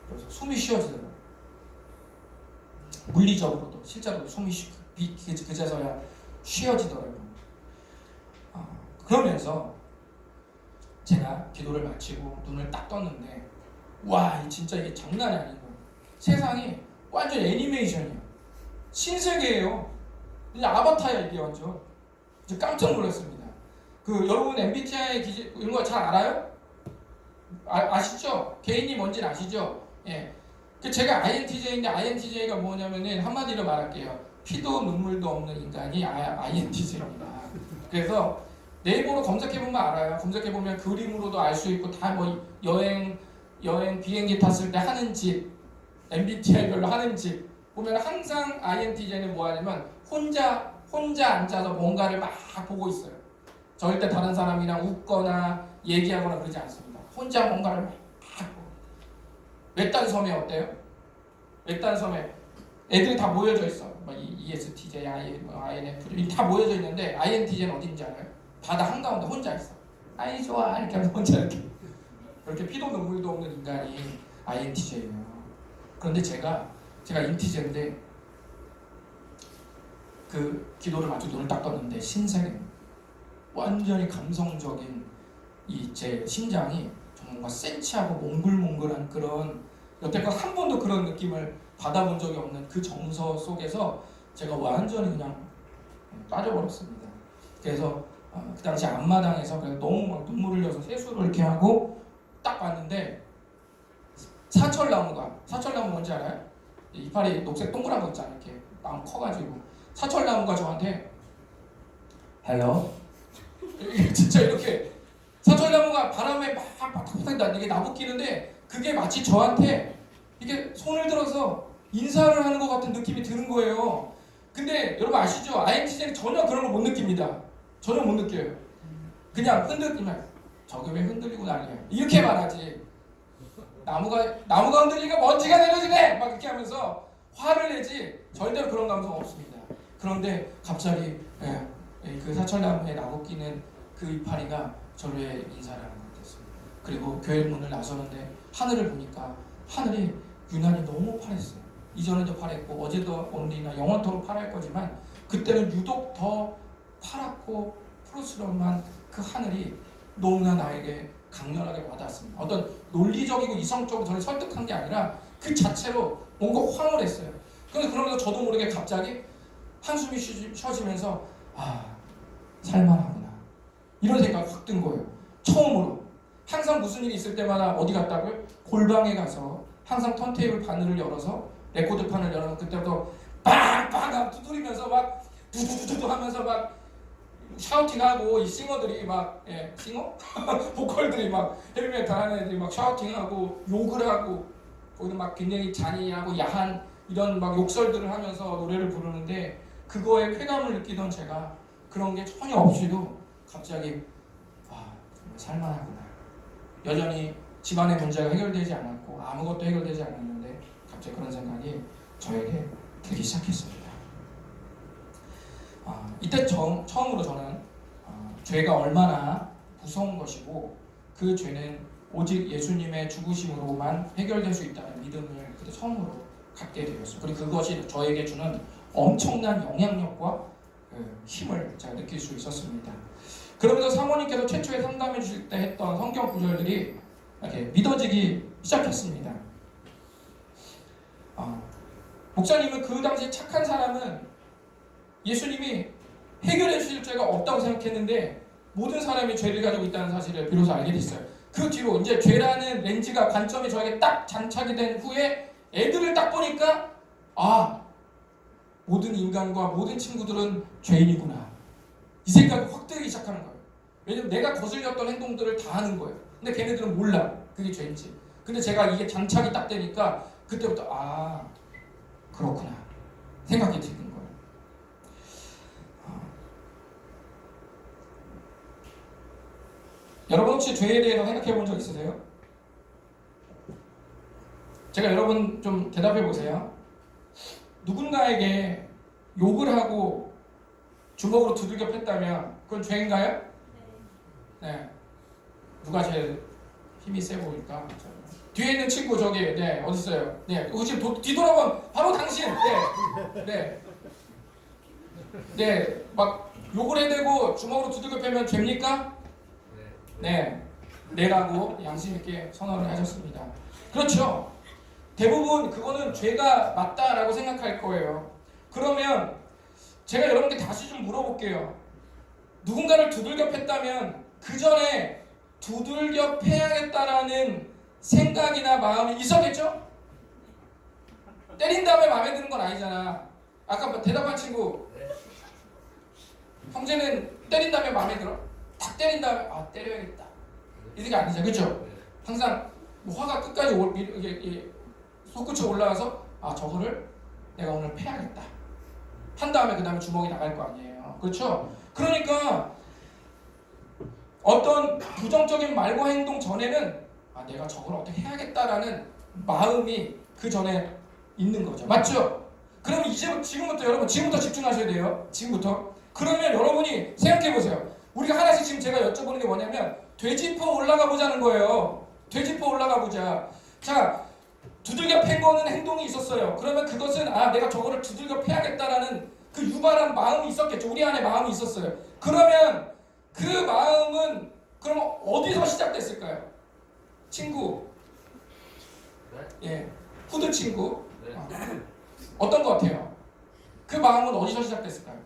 그래서 숨이 쉬어지더라고요. 물리적으로도 실제로도 숨이 그제서야 쉬어지더라고요. 그러면서 제가 기도를 마치고 눈을 딱 떴는데 와 진짜 이게 장난이 아니고 세상이 완전 애니메이션이에요. 신세계예요. 그냥 아바타야 이게 완전. 깜짝 놀랐습니다. 여러분 MBTI 이런 거 잘 알아요? 아시죠? 개인이 뭔지는 아시죠? 예. 제가 INTJ인데 INTJ가 뭐냐면은 한마디로 말할게요. 피도 눈물도 없는 인간이 INTJ입니다. 그래서 네이버로 검색해보면 알아요. 검색해보면 그림으로도 알 수 있고 다 뭐 여행 비행기 탔을 때 하는 짓, MBTI별로 하는 짓 보면 항상 INTJ는 뭐 하냐면 혼자 혼자 앉아서 뭔가를 막 보고 있어요. 절대 다른 사람이랑 웃거나 얘기하거나 그러지 않습니다. 혼자 뭔가를 막 보고. 외딴 섬에 어때요? 외딴 섬에 애들이 다 모여져 있어. 뭐 ESTJ, INFJ 다 모여져 있는데 INTJ는 어딘지 알아요? 바다 한가운데 혼자 있어. 아이 좋아 이렇게 하면서 혼자 이렇게 피도 눈물도 없는 인간이 INTJ예요. 그런데 제가 인티제인데 그 기도를 마치 눈을 딱 떴는데 신세계 완전히 감성적인 이 제 심장이 정말 센치하고 몽글몽글한 그런 여태껏 한 번도 그런 느낌을 받아본 적이 없는 그 정서 속에서 제가 완전히 그냥 빠져버렸습니다. 그래서 그 당시 앞마당에서 너무 막 눈물을 흘려서 세수를 이렇게 하고 딱 봤는데 사철나무 뭔지 알아요? 이파리 녹색 동그란 거 있잖아요. 이렇게 나무 커가지고 사철나무가 저한테 헬로 진짜 이렇게 사철나무가 바람에 막 이게 나부끼는데 그게 마치 저한테 이게 손을 들어서 인사를 하는 것 같은 느낌이 드는 거예요. 근데 여러분 아시죠? INTJ는 전혀 그런 걸 못 느낍니다. 전혀 못 느껴요. 그냥 흔들리면 저게 왜 흔들리고 난리야 이렇게 말하지. 나무가 흔들리니까 먼지가 내려지네 막 이렇게 하면서 화를 내지 절대로 그런 감성 없습니다. 그런데 갑자기 그 사철나무에 나부끼는 그 이파리가 저를 인사를 하는 것 같았습니다. 그리고 교회 문을 나서는데 하늘을 보니까 하늘이 유난히 너무 파랬어요. 이전에도 파랬고 어제도 오늘이나 영원토록 파랄 거지만 그때는 유독 더 파랗고 푸르스름한 그 하늘이 너무나 나에게 강렬하게 와닿았습니다. 어떤 논리적이고 이성적으로 저를 설득한 게 아니라 그 자체로 뭔가 황홀했어요. 그런데 그러면서 저도 모르게 갑자기 한숨이 쉬어지면서 살만하구나 이런 생각이 확 든 거예요. 처음으로. 항상 무슨 일이 있을 때마다 어디 갔다고요? 골방에 가서 항상 턴테이블 바늘을 열어서 레코드판을 열어서 그때부터 빵빵 두드리면서 막 두두두두 하면서 막 샤우팅하고 이 싱어들이 막 싱어? 보컬들이 막 헤비메탈 하는 애들이 막 샤우팅하고 욕을 하고 거기서 막 굉장히 잔인하고 야한 이런 막 욕설들을 하면서 노래를 부르는데 그거에 쾌감을 느끼던 제가 그런 게 전혀 없이도 갑자기 정말 살만하구나. 여전히 집안의 문제가 해결되지 않았고 아무것도 해결되지 않았는데 갑자기 그런 생각이 저에게 들기 시작했습니다. 이때 처음으로 저는 죄가 얼마나 무서운 것이고 그 죄는 오직 예수님의 죽으심으로만 해결될 수 있다는 믿음을 그때 처음으로 갖게 되었어요. 그리고 그것이 저에게 주는 엄청난 영향력과 힘을 제가 느낄 수 있었습니다. 그러면서 사모님께서 최초에 상담해 주실 때 했던 성경 구절들이 이렇게 믿어지기 시작했습니다. 목사님은 그 당시 착한 사람은 예수님이 해결해 주실 죄가 없다고 생각했는데 모든 사람이 죄를 가지고 있다는 사실을 비로소 알게 됐어요. 그 뒤로 이제 죄라는 렌즈가 관점이 저에게 딱 장착이 된 후에 애들을 딱 보니까 모든 인간과 모든 친구들은 죄인이구나 이 생각이 확 들기 시작하는 거예요. 왜냐면 내가 거슬렸던 행동들을 다 하는 거예요. 근데 걔네들은 몰라 그게 죄인지. 근데 제가 이게 장착이 딱 되니까 그때부터 그렇구나 생각이 드는 거예요. 여러분 혹시 죄에 대해서 생각해 본 적 있으세요? 제가 여러분 좀 대답해 보세요. 누군가에게 욕을 하고 주먹으로 두들겨 팼다면 그건 죄인가요? 네. 누가 제일 힘이 세 보일까? 뒤에 있는 친구 저기 어디 있어요? 지금 뒤돌아보면 바로 당신. 막 욕을 해대고 주먹으로 두들겨 패면 죄입니까? 네라고 양심 있게 선언을 하셨습니다. 그렇죠. 대부분 그거는 죄가 맞다라고 생각할 거예요. 그러면 제가 여러분께 다시 좀 물어볼게요. 누군가를 두들겨 팼다면 그 전에 두들겨 패야겠다라는 생각이나 마음이 있었겠죠? 때린 다음에 마음에 드는 건 아니잖아. 아까 대답한 친구 형제는 때린 다음에 마음에 들어? 탁 때린 다음에 때려야겠다 이게 아니죠, 그렇죠? 항상 화가 끝까지 솟구쳐 올라와서 저거를 내가 오늘 패야겠다 한 다음에 그 다음에 주먹이 나갈 거 아니에요. 그렇죠? 그러니까 어떤 부정적인 말과 행동 전에는 내가 저걸 어떻게 해야겠다라는 마음이 그 전에 있는 거죠. 맞죠? 그럼 지금부터 여러분 지금부터 집중하셔야 돼요. 지금부터. 그러면 여러분이 생각해 보세요. 우리가 하나씩 지금 제가 여쭤보는 게 뭐냐면 되짚어 올라가 보자는 거예요. 되짚어 올라가 보자. 자, 두들겨 팬 거는 행동이 있었어요. 그러면 그것은 내가 저거를 두들겨 패야겠다라는 그 유발한 마음이 있었겠죠. 우리 안에 마음이 있었어요. 그러면 그 마음은 그럼 어디서 시작됐을까요? 친구. 예, 후드 친구. 어떤 것 같아요? 그 마음은 어디서 시작됐을까요?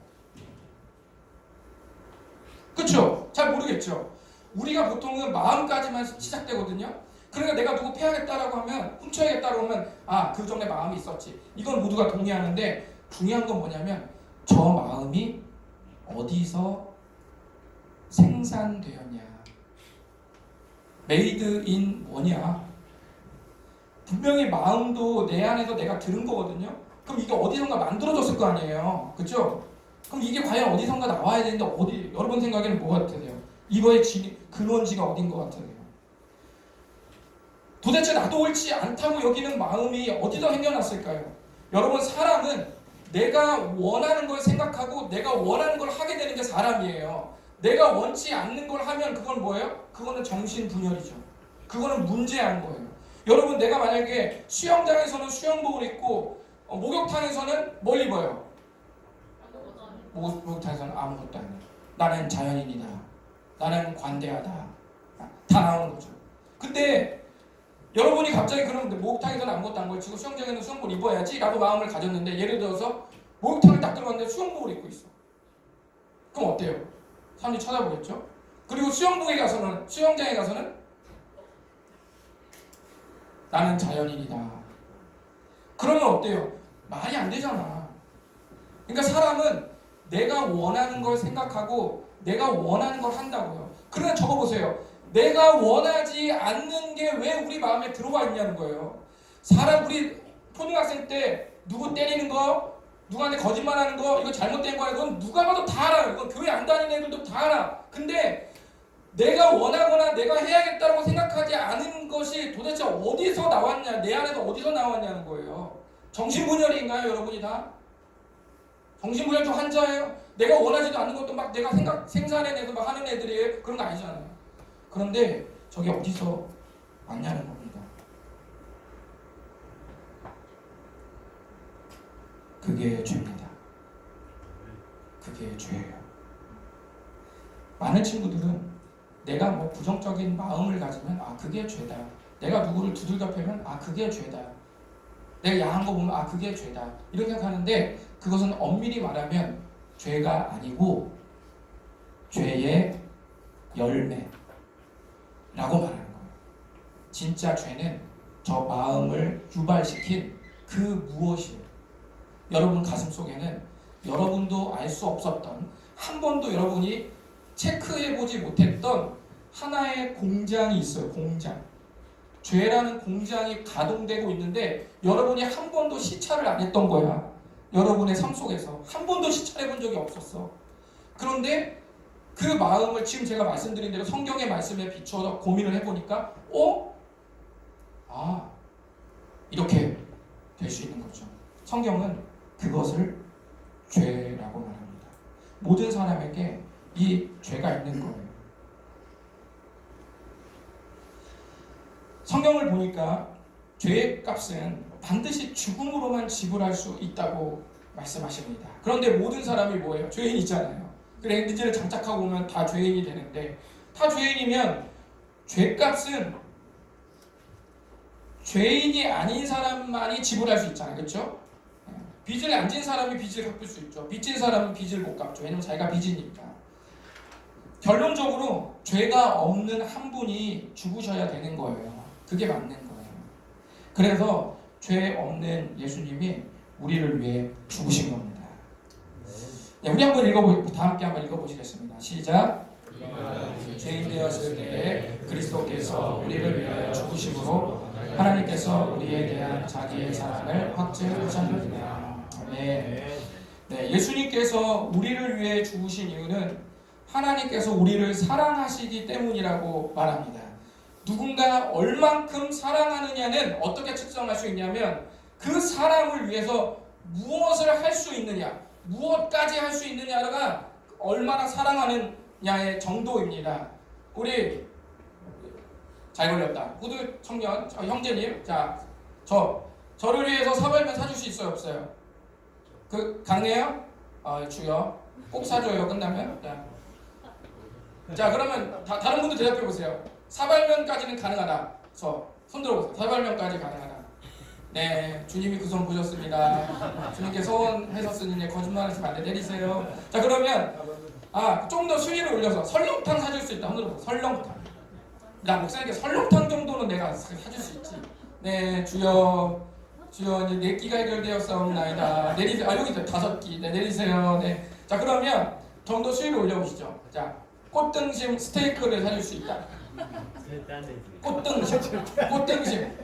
그렇죠? 잘 모르겠죠. 우리가 보통은 마음까지만 시작되거든요. 그러니까 내가 누구 패야겠다라고 하면, 훔쳐야겠다라고 하면 그 전에 마음이 있었지. 이건 모두가 동의하는데 중요한 건 뭐냐면 저 마음이 어디서 생산되었냐. 메이드 인 뭐냐. 분명히 마음도 내 안에서 내가 들은 거거든요. 그럼 이게 어디선가 만들어졌을 거 아니에요. 그렇죠? 그럼 이게 과연 어디선가 나와야 되는데 어디, 여러분 생각에는 뭐 같으세요? 이거의 근원지가 어딘 것 같으세요? 도대체 나도 옳지 않다고 여기는 마음이 어디서 생겨났을까요? 여러분, 사람은 내가 원하는 걸 생각하고 내가 원하는 걸 하게 되는 게 사람이에요. 내가 원치 않는 걸 하면 그건 뭐예요? 그거는 정신분열이죠. 그거는 문제한 거예요. 여러분, 내가 만약에 수영장에서는 수영복을 입고 목욕탕에서는 뭘 입어요? 목욕탕에서는 아무것도 안 해요. 나는 자연인이다. 나는 관대하다. 다 나오는 거죠. 근데 여러분이 갑자기 그러는데 목욕탕에서는 아무것도 안 걸치고 수영장에는 수영복을 입어야지 라고 마음을 가졌는데, 예를 들어서 목욕탕을 딱 들어갔는데 수영복을 입고 있어. 그럼 어때요? 사람들이 쳐다보겠죠? 그리고 수영장에 가서는 나는 자연인이다. 그러면 어때요? 말이 안 되잖아. 그러니까 사람은 내가 원하는 걸 생각하고 내가 원하는 걸 한다고요. 그러나 적어보세요. 내가 원하지 않는 게 왜 우리 마음에 들어와 있냐는 거예요. 우리 초등학생 때 누구 때리는 거, 누구한테 거짓말하는 거, 이거 잘못된 거야. 이건 누가 봐도 다 알아요. 이건 교회 안 다니는 애들도 다 알아. 근데 내가 원하거나 내가 해야겠다고 생각하지 않은 것이 도대체 어디서 나왔냐, 내 안에서 어디서 나왔냐는 거예요. 정신분열인가요, 여러분이 다? 정신분열 중 환자예요? 내가 원하지도 않는 것도 막 내가 생산해내서 막 하는 애들이에요? 그런 거 아니잖아요. 그런데 저게 어디서 왔냐는 겁니다. 그게 죄입니다. 그게 죄예요. 많은 친구들은 내가 부정적인 마음을 가지면 그게 죄다. 내가 누구를 두들겨 패면 그게 죄다. 내가 야한 거 보면 그게 죄다. 이렇게 생각하는데 그것은 엄밀히 말하면 죄가 아니고 죄의 열매라고 말하는 거예요. 진짜 죄는 저 마음을 유발시킨 그 무엇이에요. 여러분 가슴속에는 여러분도 알 수 없었던, 한 번도 여러분이 체크해보지 못했던 하나의 공장이 있어요. 공장. 죄라는 공장이 가동되고 있는데 여러분이 한 번도 시찰을 안 했던 거야. 여러분의 삶 속에서 한 번도 시찰해본 적이 없었어. 그런데 그 마음을 지금 제가 말씀드린 대로 성경의 말씀에 비추어서 고민을 해보니까 이렇게 될 수 있는 거죠. 성경은 그것을 죄라고 말합니다. 모든 사람에게 이 죄가 있는 거예요. 성경을 보니까 죄의 값은 반드시 죽음으로만 지불할 수 있다고 말씀하십니다. 그런데 모든 사람이 뭐예요? 죄인이잖아요. 그래, 엔진을 장착하고 오면 다 죄인이 되는데, 다 죄인이면 죄값은 죄인이 아닌 사람만이 지불할 수 있잖아요. 그렇죠? 빚을 안 진 사람이 빚을 갚을 수 있죠. 빚진 사람은 빚을 못 갚죠. 왜냐면 자기가 빚이니까. 결론적으로 죄가 없는 한 분이 죽으셔야 되는 거예요. 그게 맞는 거예요. 그래서 죄 없는 예수님이 우리를 위해 죽으신 겁니다. 우리 한번 다 함께 한번 읽어보시겠습니다. 시작. 죄인 되었을 때에 그리스도께서 우리를 위하여 죽으심으로 하나님께서 우리에 대한 자기의 사랑을 확증하셨느니라. 아멘. 네, 예수님께서 우리를 위해 죽으신 이유는 하나님께서 우리를 사랑하시기 때문이라고 말합니다. 누군가 얼만큼 사랑하느냐는 어떻게 측정할 수 있냐면 그 사람을 위해서 무엇을 할 수 있느냐, 무엇까지 할 수 있느냐가 얼마나 사랑하느냐의 정도입니다. 우리 잘 걸렸다. 후드 청년, 형제님, 자, 저를 위해서 사발면 사줄 수 있어요, 없어요? 그 가능해요? 주여, 꼭 사줘요. 끝나면. 자, 그러면 다른 분들 대답해 보세요. 사발면까지는 가능하다. 손 들어보세요. 사발면까지 가능하다. 네, 주님이 그 손 보셨습니다. 주님께 소원하셨으니 거짓말하시면 안 돼. 내리세요. 자, 그러면 좀 더 수위를 올려서 설렁탕 사줄 수 있다. 손 들어보세요. 설렁탕. 나 목사님께 설렁탕 정도는 내가 사줄 수 있지. 네, 주여 이제 4끼가 해결되었사옵나이다. 내리세요. 여기 5끼. 네, 내리세요. 네. 자, 그러면 좀 더 수위를 올려보시죠. 자, 꽃등심 스테이크를 사줄 수 있다. 꽃등심.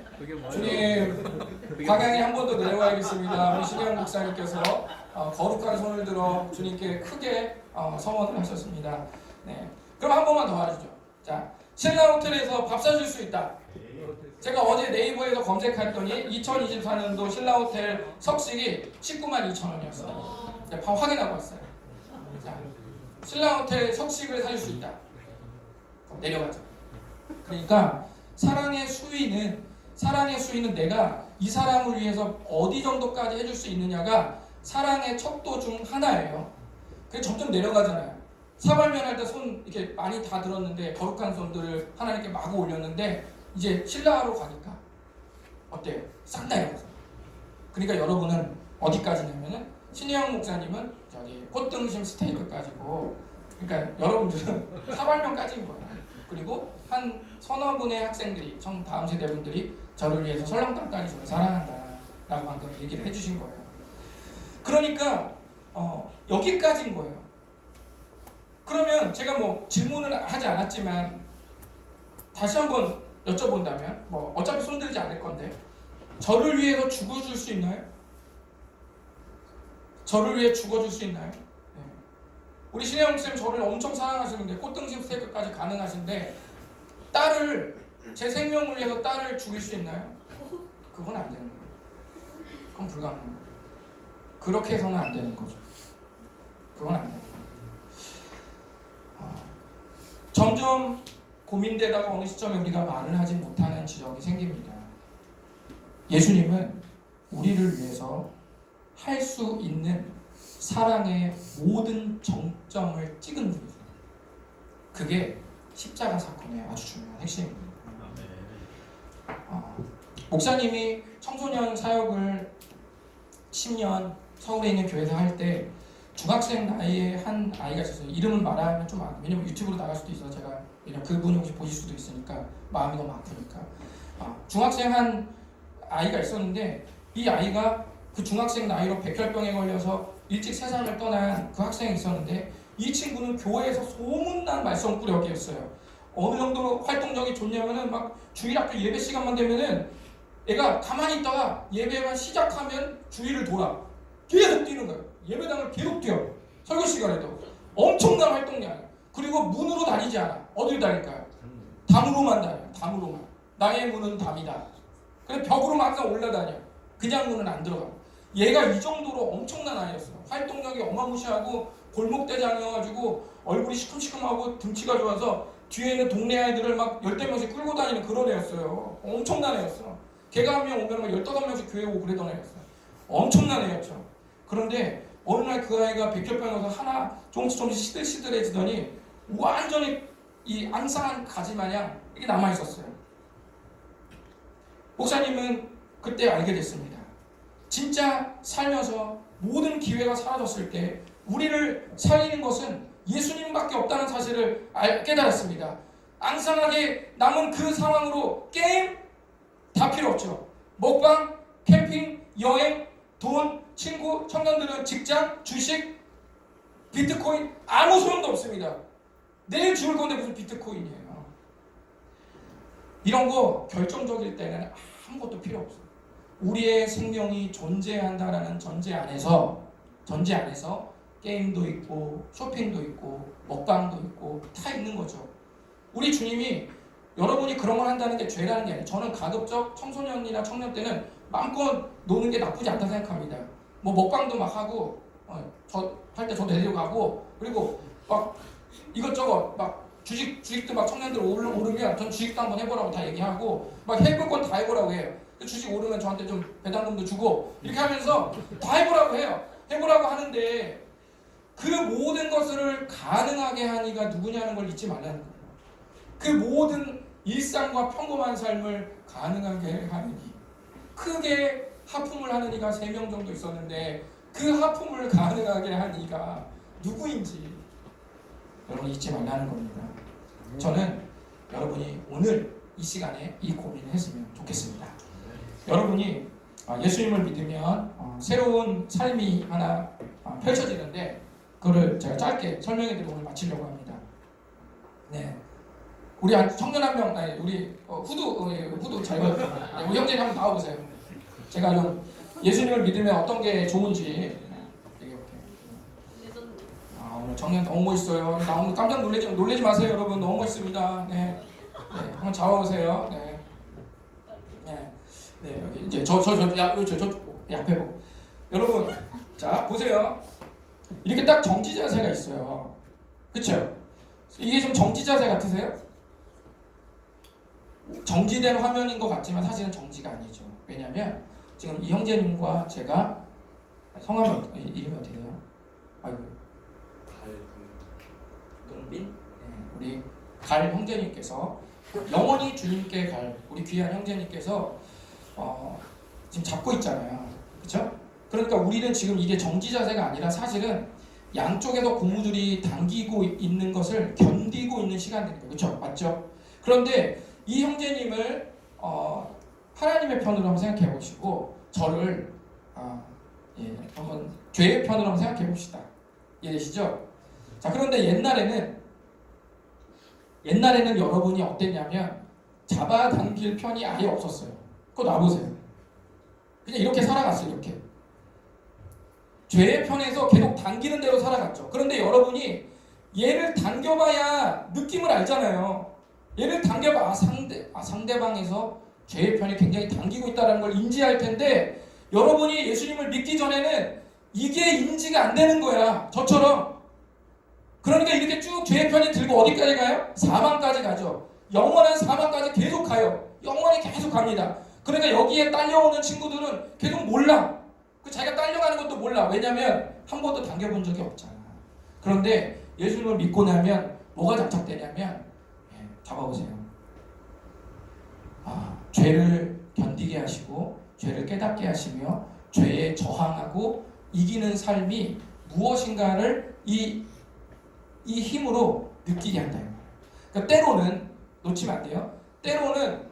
주님, 광양에 한 번 더 내려와야겠습니다. 우리 신영 목사님께서 거룩한 손을 들어 주님께 크게 서원을 하셨습니다. 네. 그럼 한 번만 더 하시죠. 자, 신라 호텔에서 밥 사줄 수 있다. 제가 어제 네이버에서 검색했더니 2024년도 신라 호텔 석식이 19만 2천 원이었어요. 확인하고 왔어요. 자, 신라 호텔 석식을 사줄 수 있다. 내려가죠. 그러니까 사랑의 수위는 내가 이 사람을 위해서 어디 정도까지 해줄 수 있느냐가 사랑의 척도 중 하나예요. 그게 점점 내려가잖아요. 사발면 할 때 손 이렇게 많이 다 들었는데 거룩한 손들을 하나님께 마구 올렸는데 이제 신라로 가니까 어때요? 싹 내려가서. 그러니까 여러분은 어디까지냐면은 신혜영 목사님은 저기 꽃등심 스테이크까지고, 그러니까 여러분들은 사발면까지인 거예요. 그리고 한 서너 분의 학생들이, 다음 세대 분들이 저를 위해서 설렁탕까지 저를 사랑한다라고 방금 얘기를 해주신 거예요. 그러니까 여기까지인 거예요. 그러면 제가 질문을 하지 않았지만 다시 한번 여쭤본다면, 어차피 손들지 않을 건데, 저를 위해서 죽어줄 수 있나요? 저를 위해 죽어줄 수 있나요? 네. 우리 신혜영 쌤 저를 엄청 사랑하시는데 꽃등심 스테이크까지 가능하신데 제 생명을 위해서 딸을 죽일 수 있나요? 그건 안 되는 거예요. 그건 불가능한 거예요. 그렇게 해서는 안 되는 거죠. 그건 안 돼요. 점점 고민되다가 어느 시점에 우리가 말을 하지 못하는 지점이 생깁니다. 예수님은 우리를 위해서 할 수 있는 사랑의 모든 정점을 찍은 분이죠. 그게 십자가 사건의 아주 중요한 핵심입니다. 목사님이 청소년 사역을 10년 서울에 있는 교회에서 할 때 중학생 나이에 한 아이가 있었어요. 이름을 말하면 좀 왜냐면 유튜브로 나갈 수도 있어서 제가, 왜냐면 그분이 혹시 보실 수도 있으니까 마음이 너무 아프니까. 중학생 한 아이가 있었는데 이 아이가 그 중학생 나이로 백혈병에 걸려서 일찍 세상을 떠난 그 학생이 있었는데 이 친구는 교회에서 소문난 말썽꾸러기였어요. 어느 정도로 활동력이 좋냐면은 막 주일학교 예배 시간만 되면은 애가 가만히 있다가 예배만 시작하면 주위를 돌아 계속 뛰는 거예요. 예배당을 계속 뛰어. 설교 시간에도 엄청난 활동량이에요. 그리고 문으로 다니지 않아. 어디로 다닐까요? 담으로만 다녀요. 담으로만. 나의 문은 담이다. 그래서 벽으로만 항상 올라다녀. 그냥 문은 안 들어가. 얘가 이 정도로 엄청난 아이였어요. 활동력이 어마무시하고 골목대장이어가지고 얼굴이 시큼시큼하고 등치가 좋아서 뒤에 있는 동네 아이들을 막 10명씩 끌고 다니는 그런 애였어요. 엄청난 애였어. 걔가 한 명 오면 막 15명씩 교회 오고 그러던 애였어요. 엄청난 애였죠. 그런데 어느 날 그 아이가 백혈병에서 하나 조금씩 시들시들해지더니 완전히 이 앙상한 가지 마냥 이게 남아있었어요. 목사님은 그때 알게 됐습니다. 진짜 살면서 모든 기회가 사라졌을 때 우리를 살리는 것은 예수님밖에 없다는 사실을 깨달았습니다. 앙상하게 남은 그 상황으로 게임 다 필요 없죠. 먹방, 캠핑, 여행, 돈, 친구, 청년들은 직장, 주식, 비트코인 아무 소용도 없습니다. 내일 죽을 건데 무슨 비트코인이에요. 이런 거 결정적일 때는 아무것도 필요 없어요. 우리의 생명이 존재한다라는 전제 안에서 전제 안에서 게임도 있고 쇼핑도 있고 먹방도 있고 다 있는 거죠. 우리 주님이 여러분이 그런 걸 한다는 게 죄라는 게 아니에요. 저는 가급적 청소년이나 청년 때는 마음껏 노는 게 나쁘지 않다 생각합니다. 뭐 먹방도 막 하고 저 할 때 저 데리고 가고 그리고 막 이것저것 막 주식도 막 청년들 오르면 전 주식도 한번 해보라고 다 얘기하고 막 해볼 건 다 해보라고 해요. 주식 오르면 저한테 좀 배당금도 주고 이렇게 하면서 다 해보라고 해요. 해보라고 하는데 그 모든 것을 가능하게 하니가 누구냐는 걸 잊지 말라는 거예요. 그 모든 일상과 평범한 삶을 가능하게 하는 이 크게 하품을 하는 이가 3명 정도 있었는데 그 하품을 가능하게 한 이가 누구인지 여러분 잊지 말라는 겁니다. 저는 여러분이 오늘 이 시간에 이 고민을 했으면 좋겠습니다. 여러분이 예수님을 믿으면 새로운 삶이 하나 펼쳐지는데 그거를 제가 짧게 설명해드리고 오늘 마치려고 합니다. 네, 우리 청년 한 명, 아니 우리 후드 잘 받았다. 우리 형제님 한번 나와보세요. 제가 좀 예수님을 믿으면 어떤 게 좋은지 얘기해볼게요. 오늘 청년 너무 멋있어요. 나 오늘 깜짝 놀라지 마세요, 여러분. 너무 멋있습니다. 네, 한번 잡아보세요. 네, 여기 이제 저 앞에 보고 여러분, 자 보세요. 이렇게 딱 정지 자세가 있어요. 그렇죠? 이게 좀 정지 자세 같으세요? 정지된 화면인 것 같지만 사실은 정지가 아니죠. 왜냐하면 지금 이 형제님과 제가 성함이 이름이 어떻게 돼요? 아이고, 동빈? 네, 우리 갈 형제님께서 영원히 주님께 갈 우리 귀한 형제님께서 지금 잡고 있잖아요. 그렇죠? 그러니까 우리는 지금 이게 정지 자세가 아니라 사실은 양쪽에서 고무줄이 당기고 있는 것을 견디고 있는 시간들이에요. 그렇죠? 맞죠? 그런데 이 형제님을 하나님의 편으로 한번 생각해 보시고 저를 한번 죄의 편으로 한번 생각해 봅시다. 이해되시죠? 자, 그런데 옛날에는 여러분이 어땠냐면 잡아당길 편이 아예 없었어요. 그거 놔보세요. 그냥 이렇게 살아갔어요. 이렇게 죄의 편에서 계속 당기는 대로 살아갔죠. 그런데 여러분이 얘를 당겨봐야 느낌을 알잖아요. 얘를 당겨봐 상대방에서 죄의 편이 굉장히 당기고 있다는 걸 인지할 텐데 여러분이 예수님을 믿기 전에는 이게 인지가 안 되는 거야. 저처럼. 그러니까 이렇게 쭉 죄의 편이 들고 어디까지 가요? 사망까지 가죠. 영원한 사망까지 계속 가요. 영원히 계속 갑니다. 그러니까 여기에 딸려오는 친구들은 계속 몰라. 자기가 딸려가는 것도 몰라. 왜냐면 한 번도 당겨본 적이 없잖아. 그런데 예수님을 믿고 나면 뭐가 장착되냐면 잡아보세요. 죄를 견디게 하시고 죄를 깨닫게 하시며 죄에 저항하고 이기는 삶이 무엇인가를 이 힘으로 느끼게 한다. 그러니까 때로는 놓치면 안 돼요. 때로는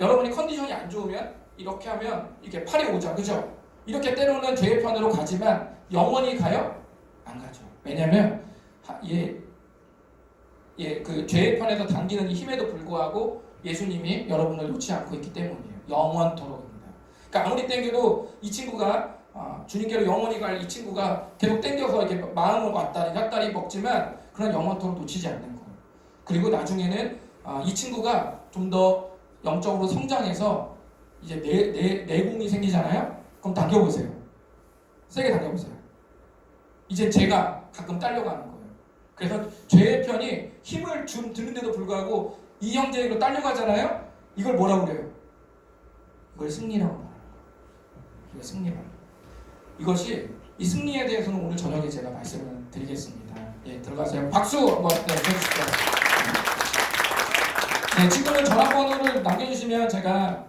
여러분이 컨디션이 안 좋으면 이렇게 하면 이렇게 팔이 오자, 그죠? 이렇게 때로는 죄의 편으로 가지만 영원히 가요? 안 가죠. 왜냐하면 그 죄의 편에서 당기는 이 힘에도 불구하고 예수님이 여러분을 놓지 않고 있기 때문이에요. 영원토록입니다. 그러니까 아무리 땡겨도 이 친구가 주님께로 영원히 갈 이 친구가 계속 땡겨서 이렇게 마음을 왔다리 갔다리 먹지만 그런 영원토록 놓치지 않는 거예요. 그리고 나중에는 이 친구가 좀 더 영적으로 성장해서 이제 내공이 생기잖아요. 그럼 당겨보세요. 세게 당겨보세요. 이제 제가 가끔 딸려가는 거예요. 그래서 죄의 편이 힘을 드는데도 불구하고 이 형제로 딸려가잖아요. 이걸 뭐라고 그래요? 이걸 승리라고 말해요. 이걸 승리라고. 이것이 이 승리에 대해서는 오늘 저녁에 제가 말씀을 드리겠습니다. 들어가세요. 박수 한번 해주시죠. 네, 친구는 전화번호를 남겨주시면 제가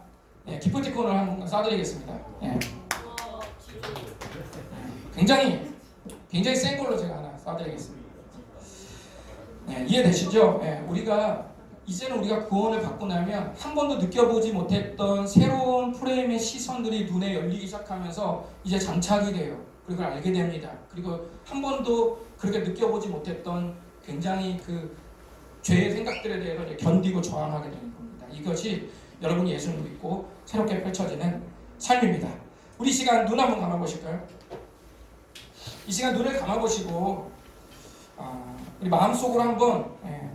기프티콘을 한번 쏴드리겠습니다. 굉장히 센 걸로 제가 하나 쏴드리겠습니다. 이해되시죠? 이제는 우리가 구원을 받고 나면 한 번도 느껴보지 못했던 새로운 프레임의 시선들이 눈에 열리기 시작하면서 이제 장착이 돼요. 그리고 그걸 알게 됩니다. 그리고 한 번도 그렇게 느껴보지 못했던 굉장히 그 죄의 생각들에 대해서 이제 견디고 저항하게 되는 겁니다. 이것이 여러분이 예수를 믿고 새롭게 펼쳐지는 삶입니다. 우리 시간 눈 한번 감아보실까요? 이 시간 눈을 감아보시고 우리 마음속으로 한번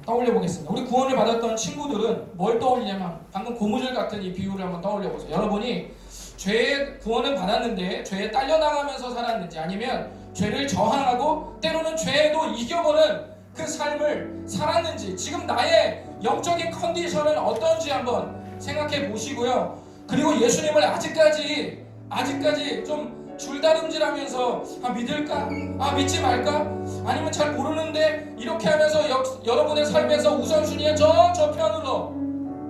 떠올려 보겠습니다. 우리 구원을 받았던 친구들은 뭘 떠올리냐면 방금 고무줄 같은 이 비유를 한번 떠올려 보세요. 여러분이 죄의 구원은 받았는데 죄에 딸려나가면서 살았는지, 아니면 죄를 저항하고 때로는 죄에도 이겨보는 그 삶을 살았는지, 지금 나의 영적인 컨디션은 어떤지 한번 생각해 보시고요. 그리고 예수님을 아직까지 좀 줄다름질하면서 믿을까? 믿지 말까? 아니면 잘 모르는데 이렇게 하면서 여러분의 삶에서 우선순위에 저 편으로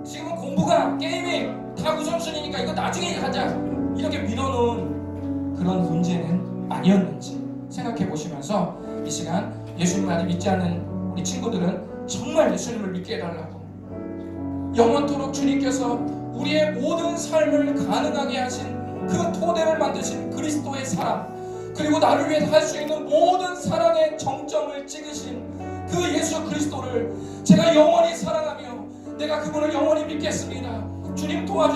지금은 공부가 게임이 다 우선순위니까 이거 나중에 하자 이렇게 밀어놓은 그런 문제는 아니었는지 생각해 보시면서 이 시간 예수님을 아직 믿지 않는 우리 친구들은 정말 예수님을 믿게 해달라고, 영원토록 주님께서 우리의 모든 삶을 가능하게 하신 그 토대를 만드신 그리스도의 사랑, 그리고 나를 위해 할 수 있는 모든 사랑의 정점을 찍으신 그 예수 그리스도를 제가 영원히 사랑하며 내가 그분을 영원히 믿겠습니다. 주님 도와주시옵소서.